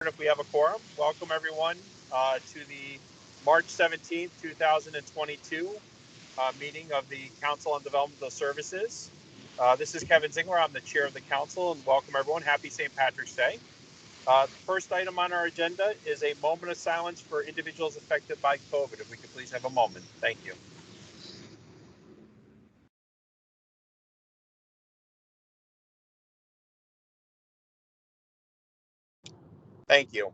If we have a quorum, welcome everyone to the March 17th, 2022 meeting of the Council on Developmental Services. This is Kevin Zingler. I'm the chair of the council, and welcome everyone. Happy St. Patrick's Day. The first item on our agenda is a moment of silence for individuals affected by COVID. If we could please have a moment. Thank you. Thank you.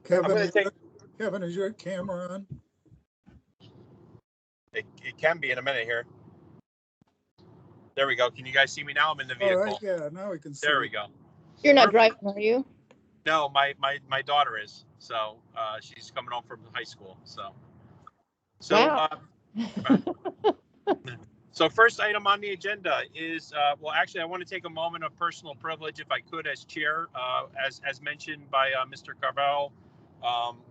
Kevin, is your camera on? It can be in a minute here. There we go. Can you guys see me now? I'm in the vehicle. All right, yeah, now we can see. There we go. You're not driving, are you? No, my daughter is. So she's coming home from high school. Wow. So first item on the agenda is, well, actually, I want to take a moment of personal privilege, if I could, as chair. As mentioned by Mr. Carvel,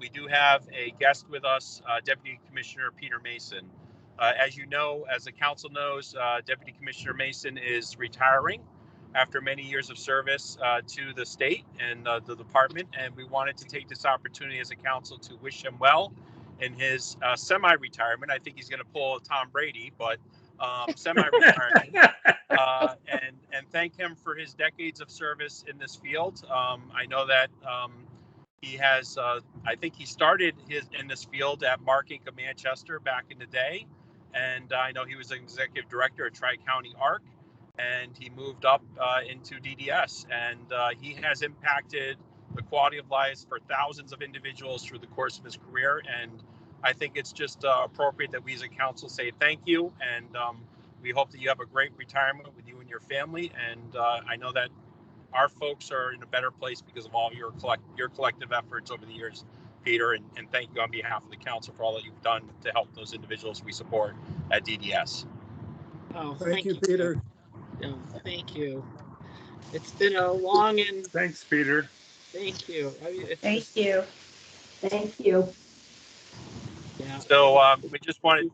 we do have a guest with us, Deputy Commissioner Peter Mason. As you know, as the council knows, Deputy Commissioner Mason is retiring after many years of service to the state and the department, and we wanted to take this opportunity as a council to wish him well in his semi-retirement. I think he's going to pull a Tom Brady, but semi-retirement, and thank him for his decades of service in this field. I know that he has, I think he started in this field at Mark Inc. of Manchester back in the day, and I know he was an executive director at Tri-County ARC, and he moved up into DDS, and he has impacted the quality of lives for thousands of individuals through the course of his career, and I think it's just appropriate that we as a council say thank you, and we hope that you have a great retirement with you and your family. And I know that our folks are in a better place because of all your collective efforts over the years, Peter, and thank you on behalf of the council for all that you've done to help those individuals we support at DDS. Oh, Thank you, Peter. Oh, thank you. It's been a long and Thanks, Peter. thank you. Thank you. Thank you. Yeah. So we just wanted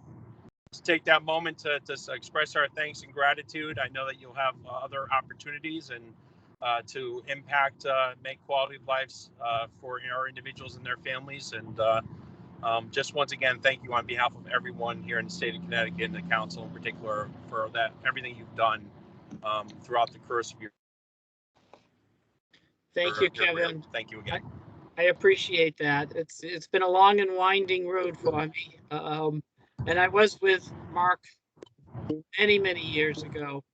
to take that moment to express our thanks and gratitude. I know that you'll have other opportunities and to impact, make quality of lives for our individuals and their families. And just once again, thank you on behalf of everyone here in the state of Connecticut and the council in particular for that, everything you've done throughout the course of your. Thank you, Kevin. Thank you again. I appreciate that. It's been a long and winding road for me. And I was with Mark many years ago.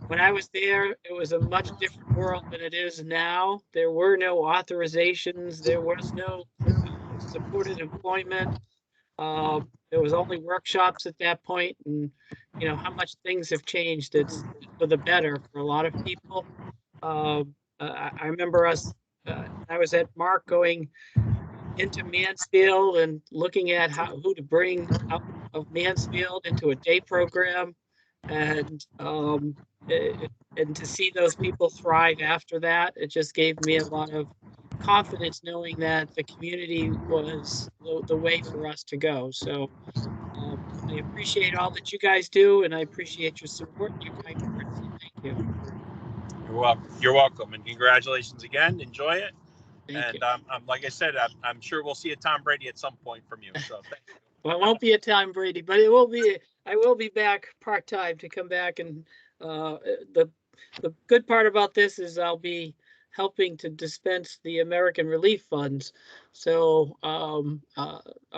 When I was there, it was a much different world than it is now. There were no authorizations. There was no supported employment. There was only workshops at that point, and you know how much things have changed. It's for the better for a lot of people. I remember us. I was at Mark going into Mansfield and looking at who to bring out of Mansfield into a day program, and to see those people thrive after that, it just gave me a lot of confidence knowing that the community was the way for us to go. So I appreciate all that you guys do, and I appreciate your support and your kind words. Thank you. You're welcome, and congratulations again. Enjoy it. Thank you. I'm like I said, I'm sure we'll see a Tom Brady at some point from you. So thank you. Well, it won't be a Tom Brady, but it will be. I will be back part-time to come back, and the good part about this is I'll be helping to dispense the American Relief Funds. So I'll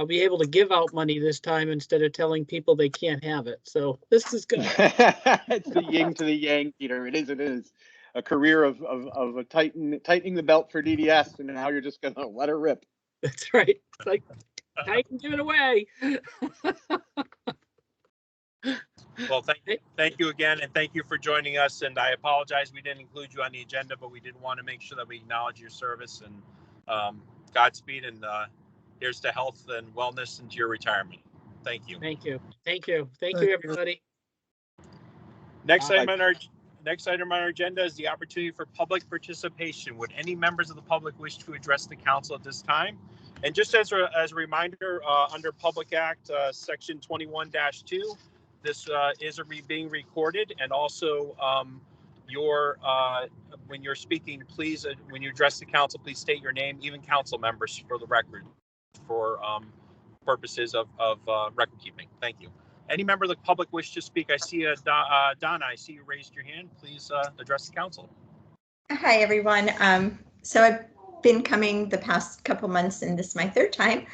be able to give out money this time instead of telling people they can't have it. So this is good. It's the yin to the yang, Peter. It is a career of tightening the belt for DDS, and now you're just gonna let her rip. That's right. It's like I can give it away. Well, thank you again, and thank you for joining us. And I apologize we didn't include you on the agenda, but we did want to make sure that we acknowledge your service, and Godspeed, and here's to health and wellness into your retirement. Thank you. Thank you. Thank you. Thank you, everybody. Next item on our agenda is the opportunity for public participation. Would any members of the public wish to address the council at this time? And just as a reminder, under Public Act Section 21-2, this is being recorded, and also when you're speaking, please, when you address the council, please state your name, even council members, for the record, for purposes of record keeping. Thank you. Any member of the public wish to speak? I see Donna, I see you raised your hand. Please address the council. Hi, everyone. So I've been coming the past couple months, and this is my third time.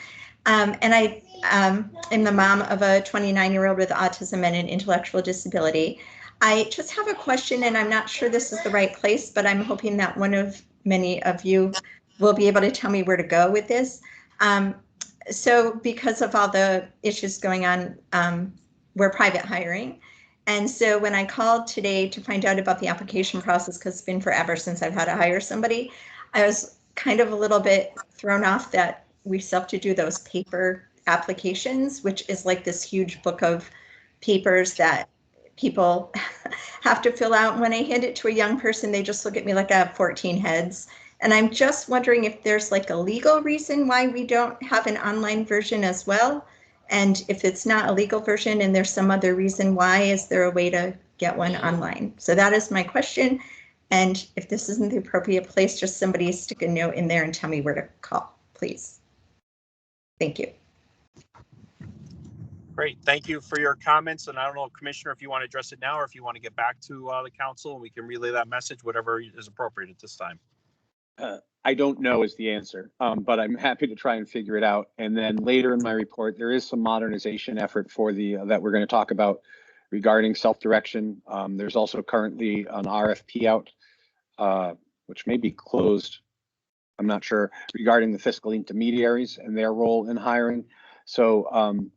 And I am the mom of a 29-year-old with autism and an intellectual disability. I just have a question, and I'm not sure this is the right place, but I'm hoping that many of you will be able to tell me where to go with this. So because of all the issues going on, we're private hiring. And so when I called today to find out about the application process, because it's been forever since I've had to hire somebody, I was kind of a little bit thrown off that we still have to do those paper applications, which is like this huge book of papers that people have to fill out. And when I hand it to a young person, they just look at me like I have 14 heads. And I'm just wondering if there's like a legal reason why we don't have an online version as well. And if it's not a legal version and there's some other reason why, is there a way to get one online? So that is my question. And if this isn't the appropriate place, just somebody stick a note in there and tell me where to call, please. Thank you. Great, thank you for your comments. And I don't know, Commissioner, if you want to address it now or if you want to get back to the council and we can relay that message, whatever is appropriate at this time. I don't know is the answer, but I'm happy to try and figure it out. And then later in my report, there is some modernization effort for that we're going to talk about regarding self-direction. There's also currently an RFP out, which may be closed, I'm not sure, regarding the fiscal intermediaries and their role in hiring. So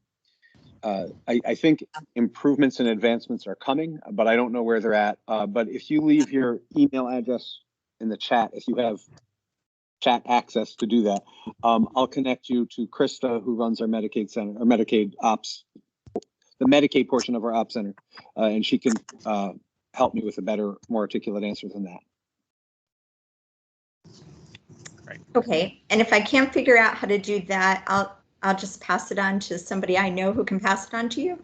I think improvements and advancements are coming, but I don't know where they're at. But if you leave your email address in the chat, if you have chat access to do that, I'll connect you to Krista, who runs our Medicaid center, or Medicaid ops, the Medicaid portion of our ops center, and she can help me with a better, more articulate answer than that. Right. Okay, and if I can't figure out how to do that, I'll just pass it on to somebody I know who can pass it on to you.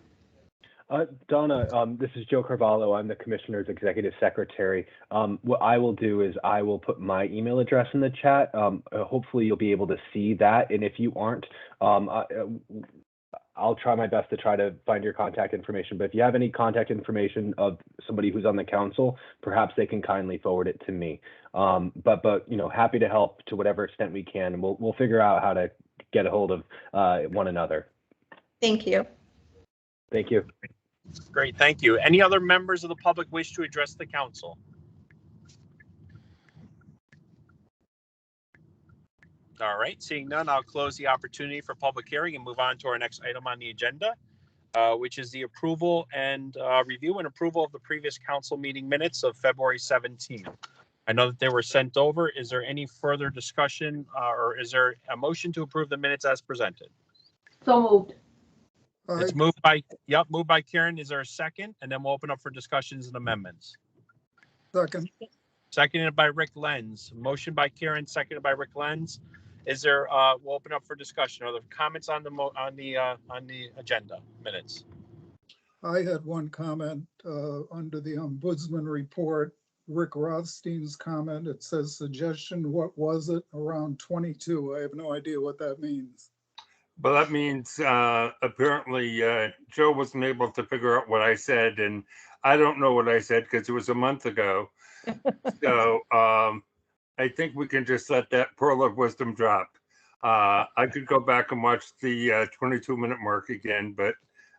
Donna, this is Joe Carvalho. I'm the Commissioner's Executive Secretary. What I will do is I will put my email address in the chat. Hopefully you'll be able to see that. And if you aren't, I'll try my best to try to find your contact information. But if you have any contact information of somebody who's on the council, perhaps they can kindly forward it to me. But you know, happy to help to whatever extent we can, and we'll figure out how to get a hold of one another. Thank you. Thank you. Great, thank you. Any other members of the public wish to address the council? All right, seeing none, I'll close the opportunity for public hearing and move on to our next item on the agenda, which is the approval and review and approval of the previous council meeting minutes of February 17th. I know that they were sent over. Is there any further discussion or is there a motion to approve the minutes as presented? So moved. It's moved by Karen. Is there a second? And then we'll open up for discussions and amendments. Second. Seconded by Rick Lenz. Motion by Karen, seconded by Rick Lenz. Is there? We'll open up for discussion. Are there comments on the agenda minutes? I had one comment under the Ombudsman report. Rick Rothstein's comment. It says suggestion. What was it? Around 22. I have no idea what that means. Well, that means apparently Joe wasn't able to figure out what I said, and I don't know what I said because it was a month ago. So I think we can just let that pearl of wisdom drop. I could go back and watch the 22-minute mark again, but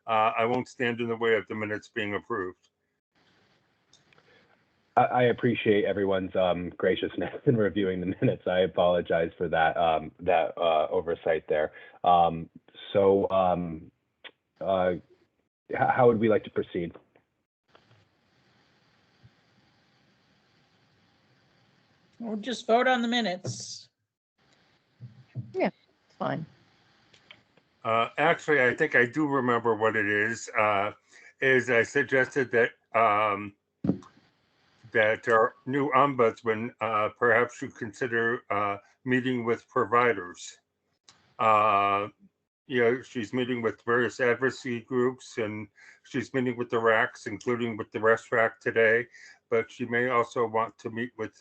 I won't stand in the way of the minutes being approved. I appreciate everyone's graciousness in reviewing the minutes. I apologize for that oversight there. How would we like to proceed? We'll just vote on the minutes. Yeah, it's fine. Actually, I think I do remember what it is. Is I suggested that that our new ombudsman perhaps should consider meeting with providers. You know, she's meeting with various advocacy groups and she's meeting with the RACs, including with the REST RAC today. but she may also want to meet with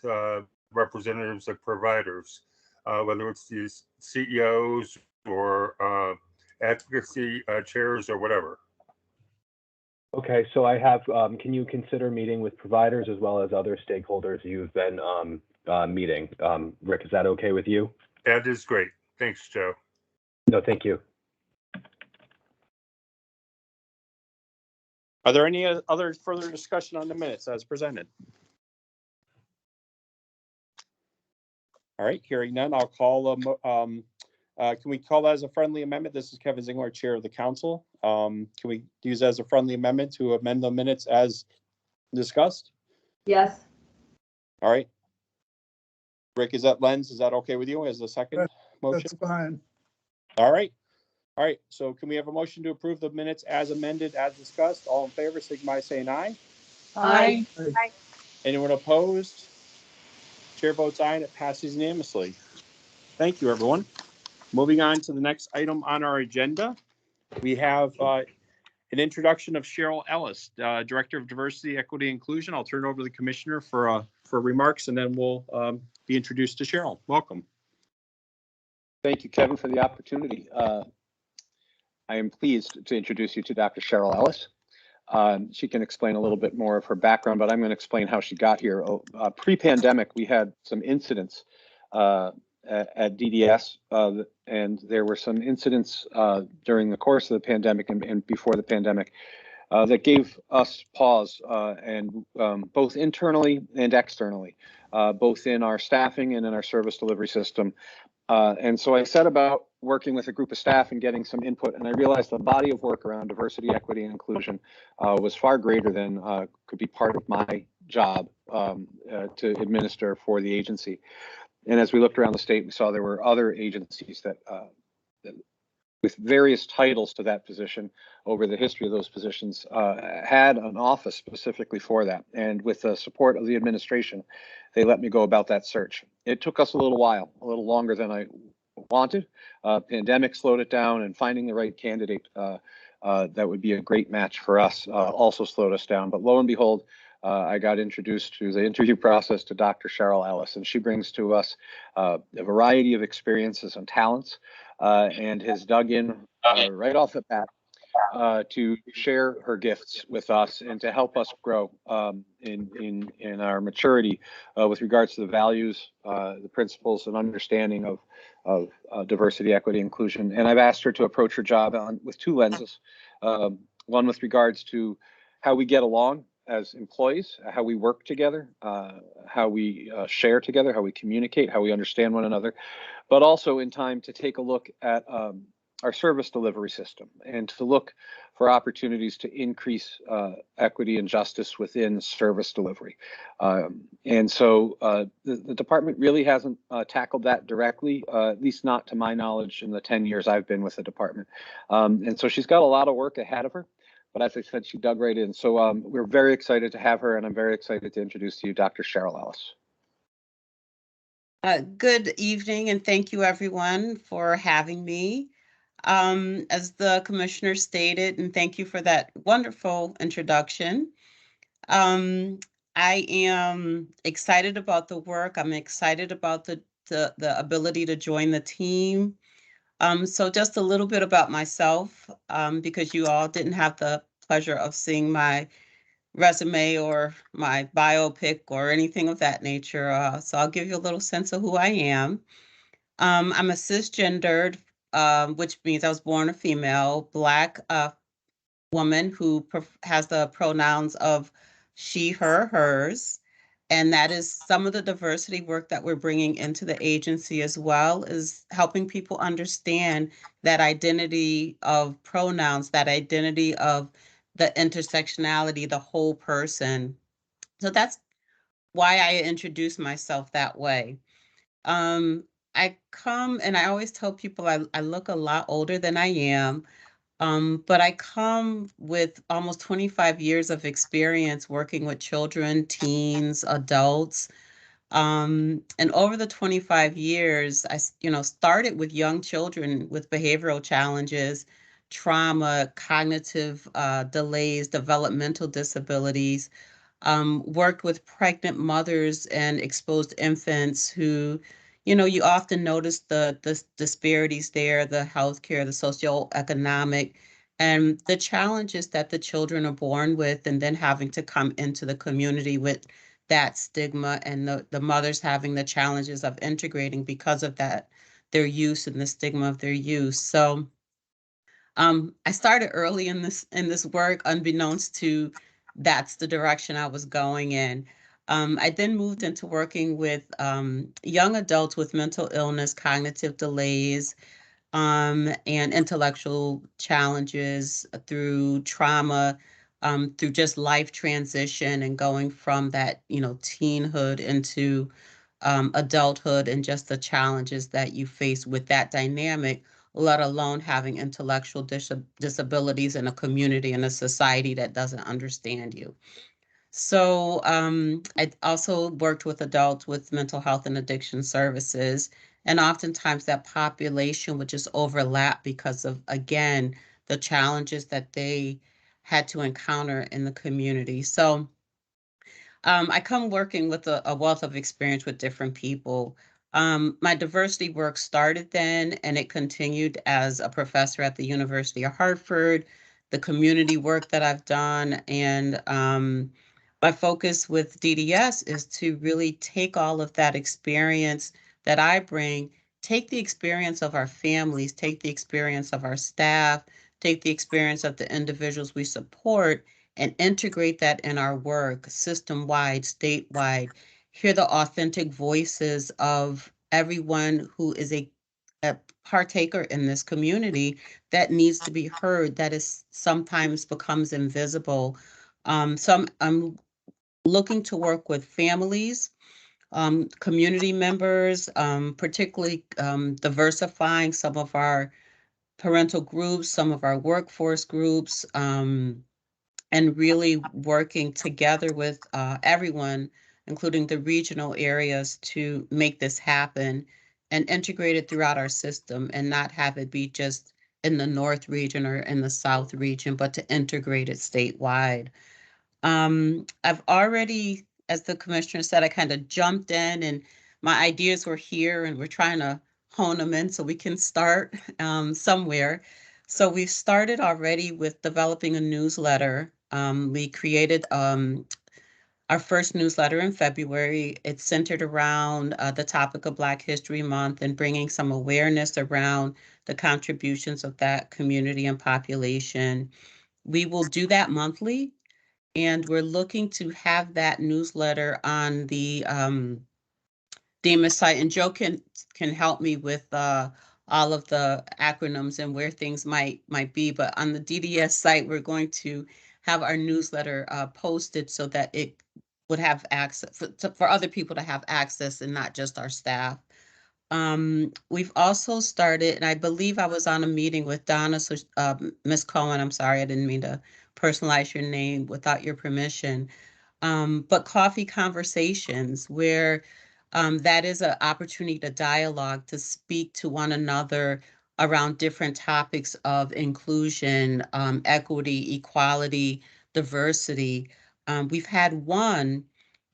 representatives of providers, whether it's these CEOs or advocacy chairs or whatever. Okay, so I have, can you consider meeting with providers as well as other stakeholders you've been meeting? Rick, is that okay with you? That is great. Thanks, Joe. No, thank you. Are there any other further discussion on the minutes as presented? All right, hearing none, I'll call can we call that as a friendly amendment? This is Kevin Zingler, Chair of the Council. Can we use that as a friendly amendment to amend the minutes as discussed? Yes. All right. Rick, is that okay with you as a second motion? That's fine. All right. All right. So can we have a motion to approve the minutes as amended, as discussed? All in favor, signify by saying aye. Aye. Anyone opposed? Chair votes aye and it passes unanimously. Thank you, everyone. Moving on to the next item on our agenda, we have an introduction of Cheryl Ellis, Director of Diversity, Equity, Inclusion. I'll turn it over to the Commissioner for remarks, and then we'll be introduced to Cheryl. Welcome. Thank you, Kevin, for the opportunity. I am pleased to introduce you to Dr. Cheryl Ellis. She can explain a little bit more of her background, but I'm going to explain how she got here. Pre-pandemic, we had some incidents at DDS, and there were some incidents during the course of the pandemic and before the pandemic that gave us pause, and both internally and externally, both in our staffing and in our service delivery system. And so I set about working with a group of staff and getting some input, and I realized the body of work around diversity, equity, and inclusion was far greater than could be part of my job to administer for the agency. And as we looked around the state, we saw there were other agencies that with various titles to that position over the history of those positions had an office specifically for that. And with the support of the administration, they let me go about that search. It took us a little while, a little longer than I wanted. Pandemic slowed it down, and finding the right candidate that would be a great match for us also slowed us down. But lo and behold, I got introduced through the interview process to Dr. Cheryl Ellis, and she brings to us a variety of experiences and talents, and has dug in right off the bat to share her gifts with us and to help us grow in our maturity with regards to the values, the principles, and understanding of diversity, equity, inclusion. And I've asked her to approach her job with two lenses, one with regards to how we get along as employees, how we work together, how we share together, how we communicate, how we understand one another, but also in time to take a look at our service delivery system and to look for opportunities to increase equity and justice within service delivery. And so the department really hasn't tackled that directly, at least not to my knowledge in the 10 years I've been with the department. And so she's got a lot of work ahead of her. But as I said, she dug right in. So we're very excited to have her, and I'm very excited to introduce to you Dr. Cheryl Ellis. Good evening, and thank you everyone for having me. As the commissioner stated, and thank you for that wonderful introduction. I am excited about the work. I'm excited about the ability to join the team. So just a little bit about myself, because you all didn't have the pleasure of seeing my resume or my biopic or anything of that nature. So I'll give you a little sense of who I am. I'm a cisgendered, which means I was born a female, Black woman who has the pronouns of she, her, hers. And that is some of the diversity work that we're bringing into the agency, as well as helping people understand that identity of pronouns, that identity of the intersectionality, the whole person. So that's why I introduce myself that way. I come, and I always tell people I look a lot older than I am. But I come with almost 25 years of experience working with children, teens, adults. And over the 25 years, I started with young children with behavioral challenges, trauma, cognitive delays, developmental disabilities. worked with pregnant mothers and exposed infants who, you often notice the disparities there, the healthcare, the socioeconomic, and the challenges that the children are born with, and then having to come into the community with that stigma, and the mothers having the challenges of integrating because of that, their use and the stigma of their use. So I started early in this work, unbeknownst to that's the direction I was going in. I then moved into working with young adults with mental illness, cognitive delays, and intellectual challenges through trauma, through just life transition and going from that, teenhood into adulthood, and just the challenges that you face with that dynamic, let alone having intellectual disabilities in a community and a society that doesn't understand you. So I also worked with adults with mental health and addiction services, and oftentimes that population would just overlap because of, again, the challenges that they had to encounter in the community. So I come working with a wealth of experience with different people. My diversity work started then, and it continued as a professor at the University of Hartford, the community work that I've done, and my focus with DDS is to really take all of that experience that I bring, take the experience of our families, take the experience of our staff, take the experience of the individuals we support, and integrate that in our work, system-wide, statewide, hear the authentic voices of everyone who is a partaker in this community that needs to be heard, that is sometimes becomes invisible. So I'm looking to work with families, community members, particularly diversifying some of our parental groups, some of our workforce groups, and really working together with everyone, including the regional areas, to make this happen and integrate it throughout our system, and not have it be just in the North region or in the South region, but to integrate it statewide. I've already, as the commissioner said, I kind of jumped in, and my ideas were here, and we're trying to hone them in so we can start somewhere. So we've started already with developing a newsletter. We created our first newsletter in February. It's centered around the topic of Black History Month and bringing some awareness around the contributions of that community and population. We will do that monthly, and we're looking to have that newsletter on the DEMA site. And Joe can help me with all of the acronyms and where things might be. But on the DDS site, we're going to have our newsletter posted so that it would have access for other people to have access, and not just our staff. We've also started, and I believe I was on a meeting with Donna, so Ms. Cohen, I'm sorry, I didn't mean to personalize your name without your permission, but coffee conversations, where that is an opportunity to dialogue, to speak to one another around different topics of inclusion, equity, equality, diversity. We've had one,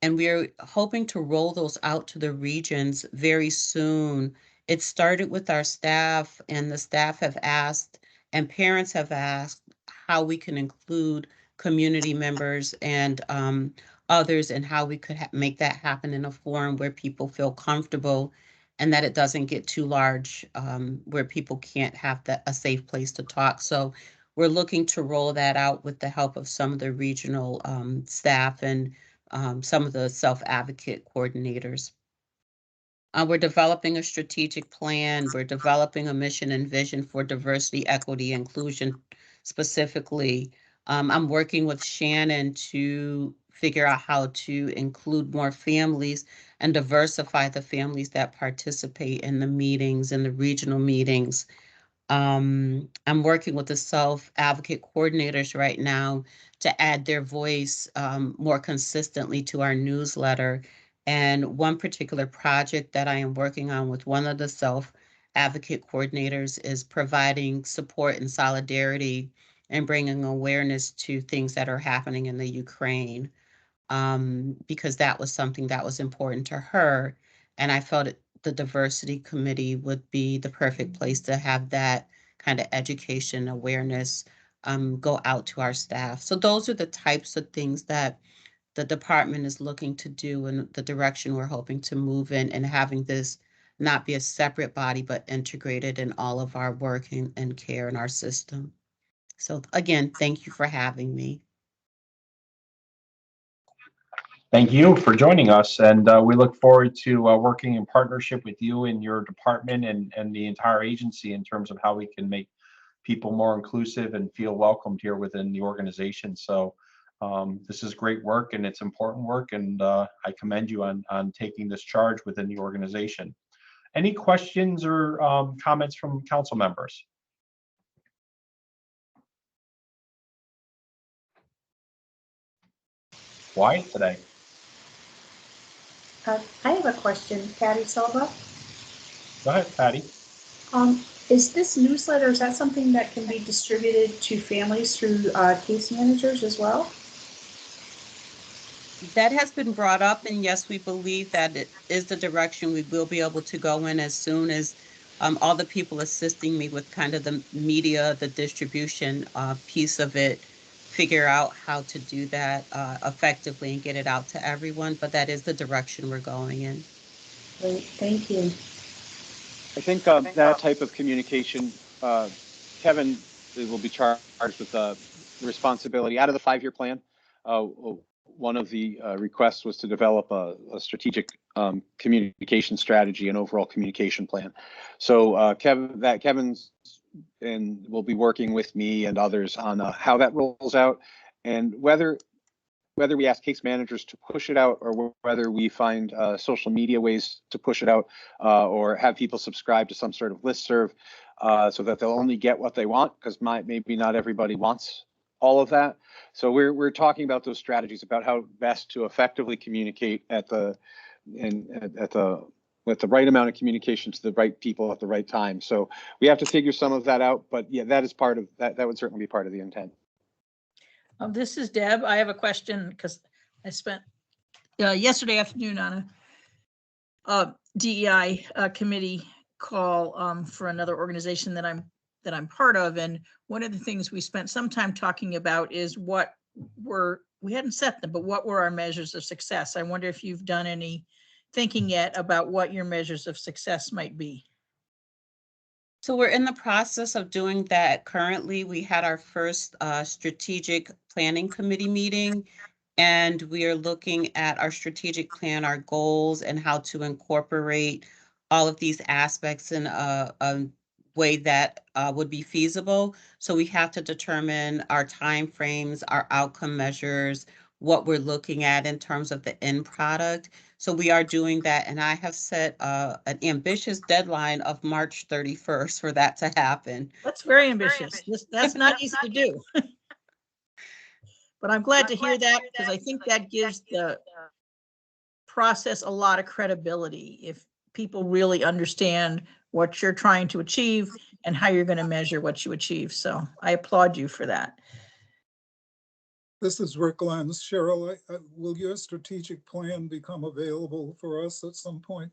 and we're hoping to roll those out to the regions very soon. It started with our staff, and the staff have asked, and parents have asked, how we can include community members and others, and how we could make that happen in a forum where people feel comfortable, and that it doesn't get too large, where people can't have a safe place to talk. So we're looking to roll that out with the help of some of the regional staff and some of the self-advocate coordinators. We're developing a strategic plan. We're developing a mission and vision for diversity, equity, inclusion specifically. I'm working with Shannon to figure out how to include more families and diversify the families that participate in the meetings and the regional meetings. I'm working with the self-advocate coordinators right now to add their voice more consistently to our newsletter. And one particular project that I am working on with one of the self-advocate coordinators is providing support and solidarity and bringing awareness to things that are happening in the Ukraine. because that was something that was important to her. And I felt the diversity committee would be the perfect place to have that kind of education awareness go out to our staff. So those are the types of things that the department is looking to do and the direction we're hoping to move in, and having this not be a separate body, but integrated in all of our work and care in our system. So again, thank you for having me. Thank you for joining us, and we look forward to working in partnership with you and your department and the entire agency in terms of how we can make people more inclusive and feel welcomed here within the organization. So this is great work, and it's important work, and I commend you on taking this charge within the organization. Any questions or comments from council members? Why today? I have a question, Patty Silva. Go ahead, Patty. Is this newsletter, is that something that can be distributed to families through case managers as well? That has been brought up, and yes, we believe that it is the direction we will be able to go in as soon as all the people assisting me with kind of the media, the distribution piece of it, figure out how to do that effectively and get it out to everyone. But that is the direction we're going in. Great, thank you. I think that type of communication, Kevin will be charged with the responsibility out of the 5-year plan. One of the requests was to develop a strategic communication strategy and overall communication plan. So Kevin's and will be working with me and others on how that rolls out, and whether we ask case managers to push it out, or whether we find social media ways to push it out, or have people subscribe to some sort of listserv so that they'll only get what they want, because maybe not everybody wants all of that. So we're talking about those strategies about how best to effectively communicate with the right amount of communication to the right people at the right time. So we have to figure some of that out, but yeah, that is part of that. That would certainly be part of the intent. This is Deb. I have a question because I spent yesterday afternoon on a DEI committee call for another organization that I'm part of, and one of the things we spent some time talking about is we hadn't set them, but what were our measures of success? I wonder if you've done any thinking yet about what your measures of success might be. So we're in the process of doing that currently. We had our first strategic planning committee meeting, and we are looking at our strategic plan, our goals, and how to incorporate all of these aspects in a way that would be feasible. So we have to determine our timeframes, our outcome measures, what we're looking at in terms of the end product. So we are doing that, and I have set an ambitious deadline of March 31st for that to happen. That's very ambitious. That's not easy to do. But I'm glad to hear that, because I think that gives the process a lot of credibility if people really understand what you're trying to achieve and how you're going to measure what you achieve. So I applaud you for that. This is Rick Lenz. Cheryl, will your strategic plan become available for us at some point?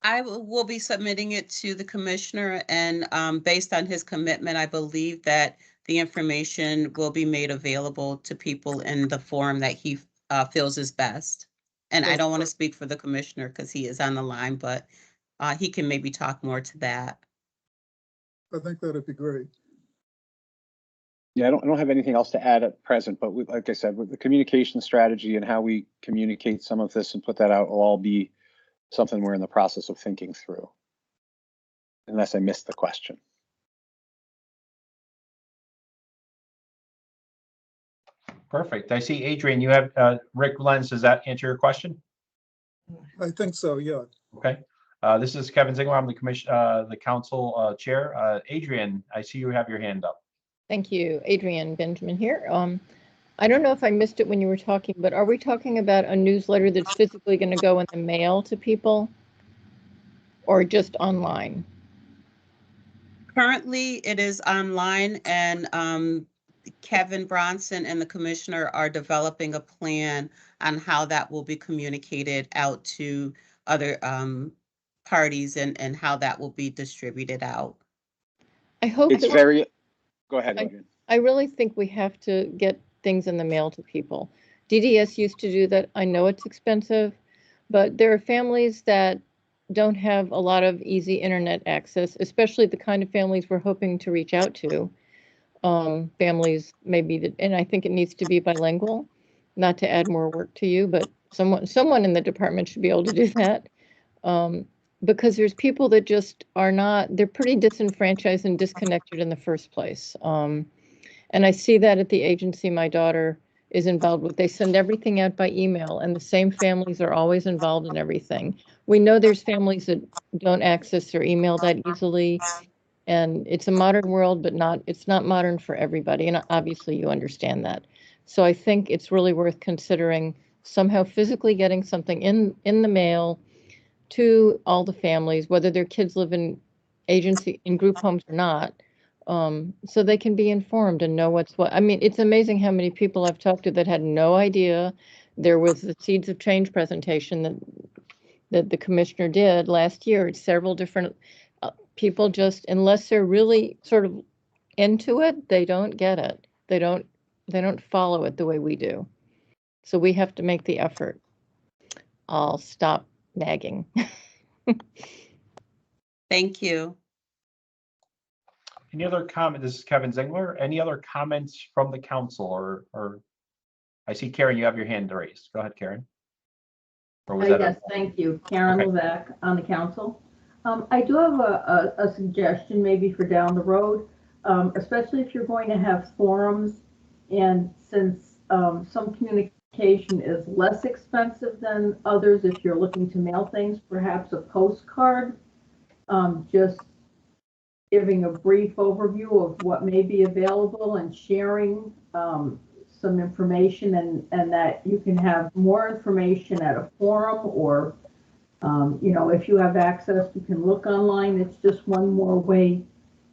I will be submitting it to the commissioner, and based on his commitment, I believe that the information will be made available to people in the form that he feels is best. And I don't want to speak for the commissioner because he is on the line, but he can maybe talk more to that. I think that'd be great. Yeah, I don't have anything else to add at present, but like I said, with the communication strategy and how we communicate some of this and put that out will all be something we're in the process of thinking through. Unless I missed the question. Perfect. I see, Adrian, you have Rick Lenz. Does that answer your question? I think so, yeah. Okay. This is Kevin Ziegler. I'm the council chair. Adrian, I see you have your hand up. Thank you. Adrian Benjamin here. I don't know if I missed it when you were talking, but are we talking about a newsletter that's physically going to go in the mail to people or just online? Currently, it is online, and Kevin Bronson and the commissioner are developing a plan on how that will be communicated out to other parties and how that will be distributed out. I hope It's that very, go ahead, Logan. I really think we have to get things in the mail to people. DDS used to do that. I know it's expensive, but there are families that don't have a lot of easy internet access, especially the kind of families we're hoping to reach out to. Families maybe that, and I think it needs to be bilingual, not to add more work to you, but someone in the department should be able to do that. Because there's people that just are not, they're pretty disenfranchised and disconnected in the first place. And I see that at the agency my daughter is involved with. They send everything out by email, and the same families are always involved in everything. We know there's families that don't access their email that easily, and it's a modern world, but it's not modern for everybody, and obviously you understand that. So I think it's really worth considering somehow physically getting something in the mail to all the families, whether their kids live in group homes or not, so they can be informed and know what's what. I mean, it's amazing how many people I've talked to that had no idea there was the Seeds of Change presentation that the commissioner did last year. It's several different people, just unless they're really sort of into it, they don't get it. They don't follow it the way we do. So we have to make the effort. I'll stop nagging. Thank you. Any other comment? This is Kevin Zingler. Any other comments from the council or I see Karen, you have your hand raised. Go ahead, Karen. Or was that yes, thank you. Karen Okay. Levesque on the council. I do have a suggestion maybe for down the road, especially if you're going to have forums, and since some communication is less expensive than others, if you're looking to mail things, perhaps a postcard, just giving a brief overview of what may be available and sharing some information, and that you can have more information at a forum, or if you have access, you can look online. It's just one more way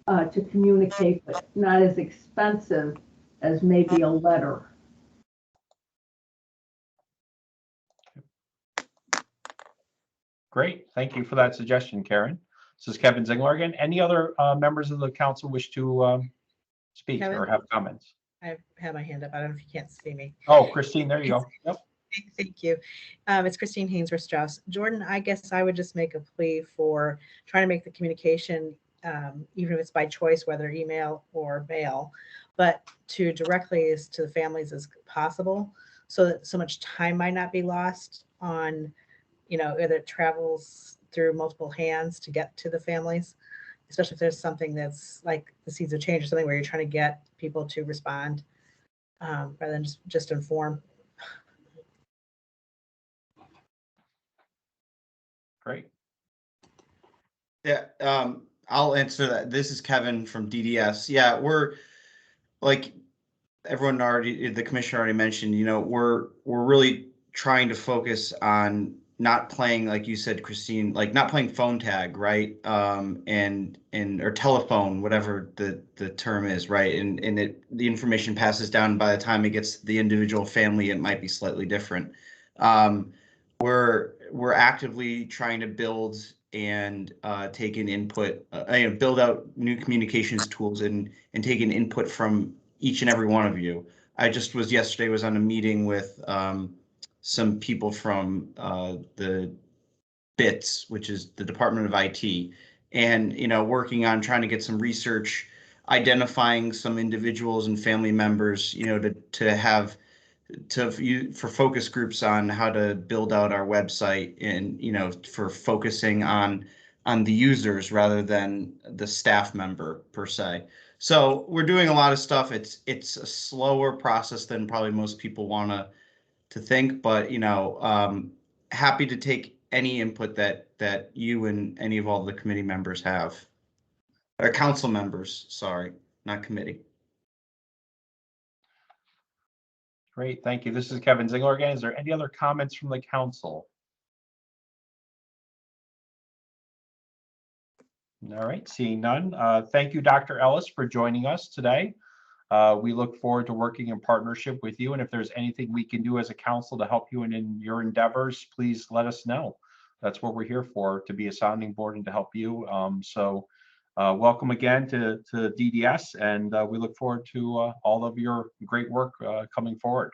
to communicate, but not as expensive as maybe a letter. Great. Thank you for that suggestion, Karen. This is Kevin Zingler again. Any other members of the council wish to speak Kevin? or have comments? I have my hand up. I don't know if you can't see me. Oh, Christine, there you go. Yep. Thank you. It's Christine Hainsworth Strauss. Jordan, I guess I would just make a plea for trying to make the communication, even if it's by choice, whether email or mail, but to directly as to the families as possible, so that so much time might not be lost on, whether it travels through multiple hands to get to the families, especially if there's something that's like the Seeds of Change or something where you're trying to get people to respond rather than just inform. Great. Yeah, I'll answer that. This is Kevin from DDS. Yeah, we're like everyone already, the commissioner already mentioned, we're really trying to focus on not playing, like you said, Christine, like not playing phone tag, right? And or telephone, whatever the term is, right? And the information passes down. By the time it gets to the individual family, it might be slightly different. We're actively trying to build and take an input, build out new communications tools and take an input from each and every one of you. I just yesterday was on a meeting with some people from the BITS, which is the Department of IT, and working on trying to get some research, identifying some individuals and family members, for focus groups on how to build out our website, and for focusing on the users rather than the staff member per se. So we're doing a lot of stuff. It's a slower process than probably most people want to think, but happy to take any input that you and any of all the committee members have, or council members, sorry, not committee. Great, thank you. This is Kevin Zingler again. Is there any other comments from the council? All right, seeing none. Thank you, Dr. Ellis, for joining us today. We look forward to working in partnership with you. And if there's anything we can do as a council to help you in your endeavors, please let us know. That's what we're here for, to be a sounding board and to help you. Welcome again to DDS, and we look forward to all of your great work coming forward.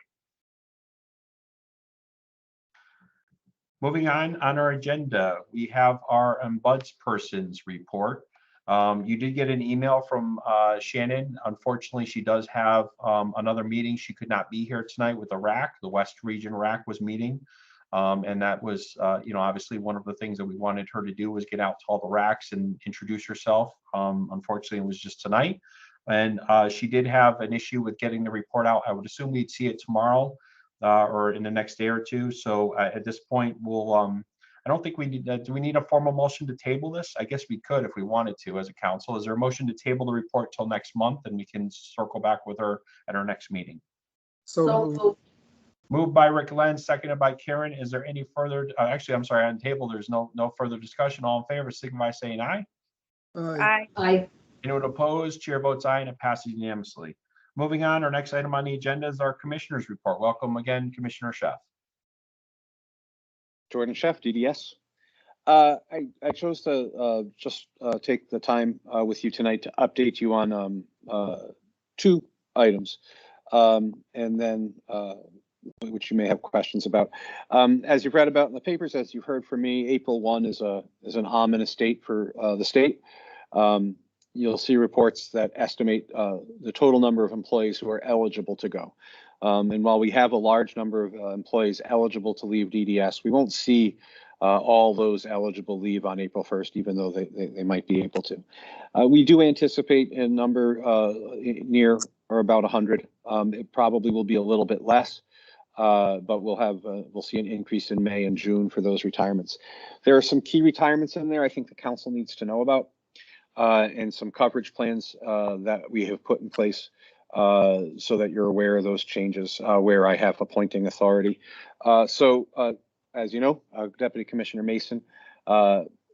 Moving on our agenda, we have our ombudsperson's report. You did get an email from Shannon. Unfortunately, she does have another meeting. She could not be here tonight with the RAC. The West Region RAC was meeting. And that was, obviously one of the things that we wanted her to do was get out to all the RACs and introduce herself. Unfortunately, it was just tonight. And she did have an issue with getting the report out. I would assume we'd see it tomorrow or in the next day or two. So at this point, we'll, I don't think we need, do we need a formal motion to table this? I guess we could if we wanted to as a council. Is there a motion to table the report till next month and we can circle back with her at our next meeting? So Moved by Rick Lenz, seconded by Karen. Is there any further, actually, I'm sorry, on table, there's no further discussion. All in favor, signify by saying aye. Aye. Aye. Anyone opposed? Chair votes aye and it passes unanimously. Moving on, our next item on the agenda is our commissioner's report. Welcome again, Commissioner Chef. Jordan Chef, DDS. I chose to just take the time with you tonight to update you on two items, and then which you may have questions about. As you've read about in the papers, as you've heard from me, April 1 is an ominous date for the state. You'll see reports that estimate the total number of employees who are eligible to go. And while we have a large number of employees eligible to leave DDS, we won't see all those eligible leave on April 1st, even though they might be able to. We do anticipate a number near or about 100. It probably will be a little bit less. But we'll see an increase in May and June for those retirements. There are some key retirements in there I think the council needs to know about, and some coverage plans that we have put in place so that you're aware of those changes where I have appointing authority. As you know, Deputy Commissioner Mason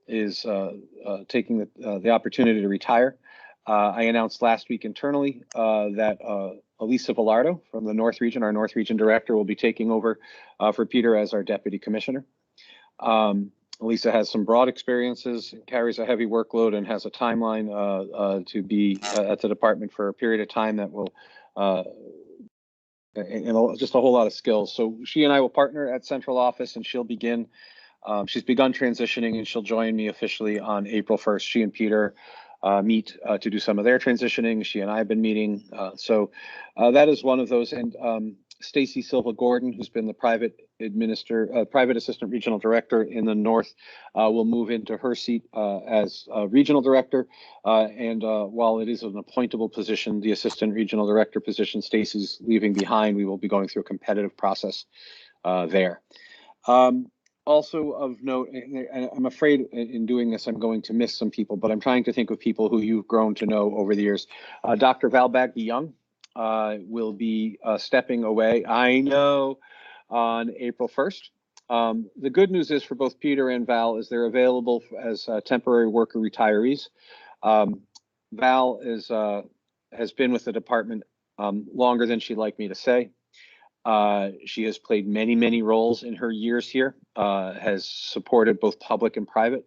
is taking the opportunity to retire. I announced last week internally that Elisa Velardo from the North Region, our North Region Director, will be taking over for Peter as our Deputy Commissioner. Elisa has some broad experiences, carries a heavy workload, and has a timeline to be at the department for a period of time that will, and just a whole lot of skills. So she and I will partner at central office, and she'll begin. She's begun transitioning, and she'll join me officially on April 1st. She and Peter meet to do some of their transitioning. She and I have been meeting. So that is one of those. And Stacy Silva Gordon, who's been the private assistant regional director in the North, will move into her seat as regional director. And while it is an appointable position, the assistant regional director position Stacy's leaving behind, we will be going through a competitive process there. Also of note, and I'm afraid in doing this, I'm going to miss some people, but I'm trying to think of people who you've grown to know over the years. Dr. Val Bagby-Young will be stepping away, I know, on April 1st. The good news is for both Peter and Val is they're available as temporary worker retirees. Val has been with the department longer than she'd like me to say. She has played many roles in her years here, has supported both public and private,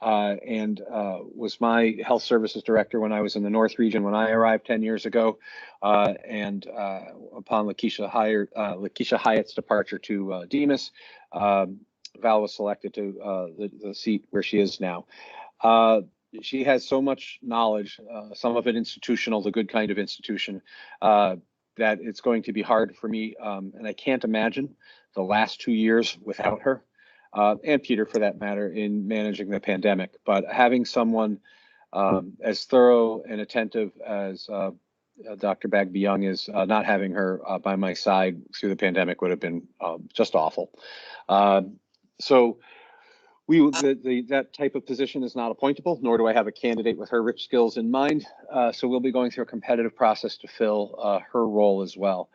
and was my health services director when I was in the North Region when I arrived 10 years ago. And upon Lakeisha Hyatt's departure to Demas, Val was selected to the seat where she is now. She has so much knowledge, some of it institutional, the good kind of institution, that it's going to be hard for me, and I can't imagine the last 2 years without her, and Peter for that matter, in managing the pandemic. But having someone as thorough and attentive as Dr. Bagby-Young is, not having her by my side through the pandemic would have been just awful. So that type of position is not appointable, nor do I have a candidate with her rich skills in mind. So we'll be going through a competitive process to fill her role as well.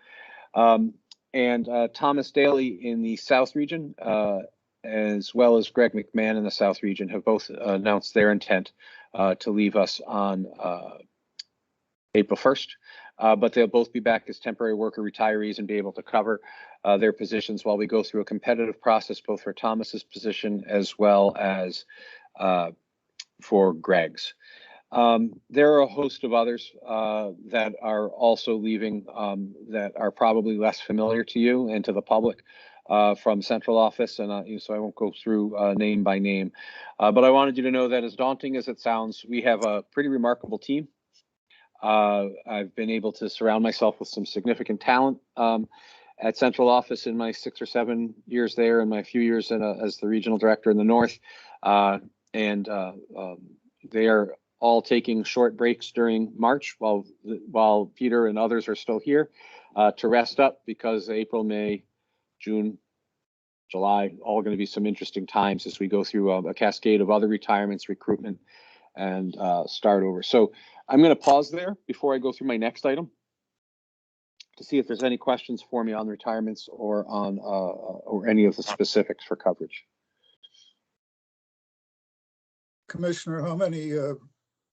And Thomas Daly in the South Region, as well as Greg McMahon in the South Region, have both announced their intent to leave us on April 1st. but they'll both be back as temporary worker retirees and be able to cover their positions while we go through a competitive process, both for Thomas's position as well as for Greg's. There are a host of others that are also leaving that are probably less familiar to you and to the public from central office, and so I won't go through name by name, but I wanted you to know that as daunting as it sounds, we have a pretty remarkable team. I've been able to surround myself with some significant talent at central office in my 6 or 7 years there and my few years as the regional director in the north, and they are all taking short breaks during March while Peter and others are still here to rest up, because April, May, June, July, all going to be some interesting times as we go through a cascade of other retirements, recruitment, and start over. So I'm going to pause there before I go through my next item to see if there's any questions for me on retirements or on or any of the specifics for coverage. Commissioner, how many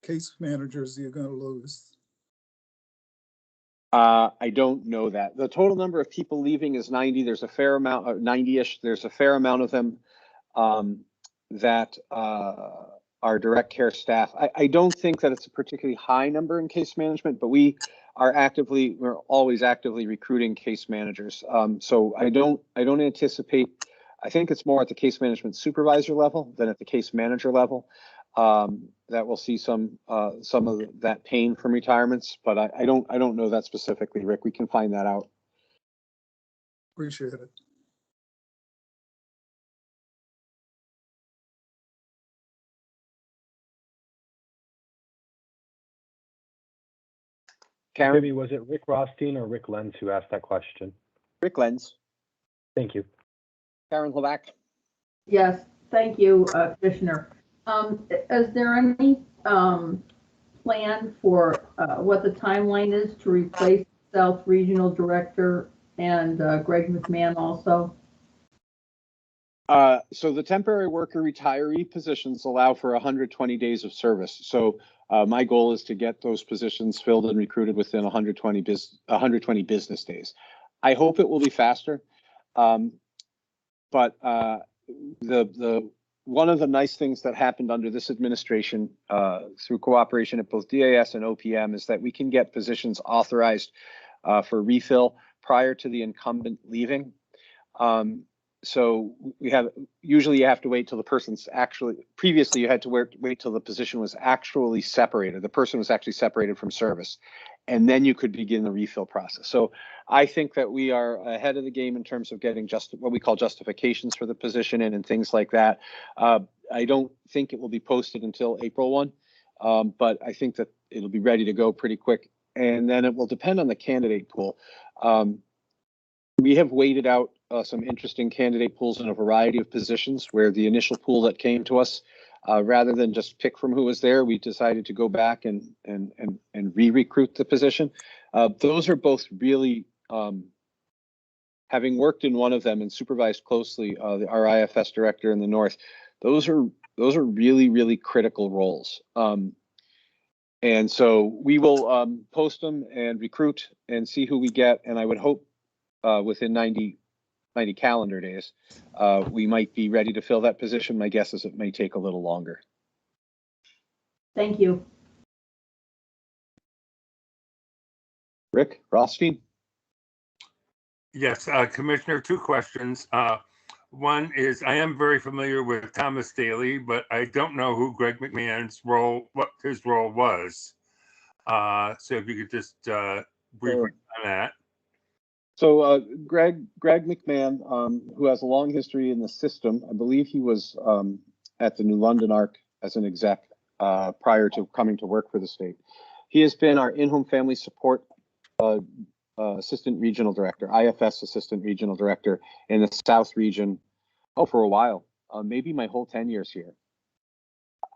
case managers are you going to lose? I don't know that. The total number of people leaving is 90. There's a fair amount, 90-ish. There's a fair amount of them that are direct care staff. I don't think that it's a particularly high number in case management, but we're always actively recruiting case managers. So I don't anticipate. I think it's more at the case management supervisor level than at the case manager level that we'll see some of that pain from retirements. But I don't know that specifically, Rick. We can find that out. Appreciate it. Karen? Maybe was it Rick Rothstein or Rick Lenz who asked that question? Rick Lenz. Thank you. Karen Levac. Yes, thank you, Commissioner. Is there any plan for what the timeline is to replace South Regional Director and Greg McMahon also? So the temporary worker retiree positions allow for 120 days of service. So my goal is to get those positions filled and recruited within 120 business days. I hope it will be faster, but one of the nice things that happened under this administration through cooperation at both DAS and OPM is that we can get positions authorized for refill prior to the incumbent leaving. So usually you have to wait till the person's previously you had to wait till the position was actually separated. The person was actually separated from service, and then you could begin the refill process. So I think that we are ahead of the game in terms of getting what we call justifications for the position and things like that. I don't think it will be posted until April 1, but I think that it'll be ready to go pretty quick. And then it will depend on the candidate pool. We have weighted out some interesting candidate pools in a variety of positions, where the initial pool that came to us, rather than just pick from who was there, we decided to go back and re-recruit the position. Those are both really, having worked in one of them and supervised closely our IFS director in the North, those are really, really critical roles. And so we will post them and recruit and see who we get. And I would hope within 90 calendar days, we might be ready to fill that position. My guess is it may take a little longer. Thank you. Rick Rothstein. Yes, Commissioner, 2 questions. One is, I am very familiar with Thomas Daly, but I don't know who Greg McMahon's role, what his role was. So if you could just brief on that. So Greg McMahon, who has a long history in the system, I believe he was at the New London ARC as an exec prior to coming to work for the state. He has been our in-home family support assistant regional director, IFS assistant regional director in the South region, for a while, maybe my whole 10 years here.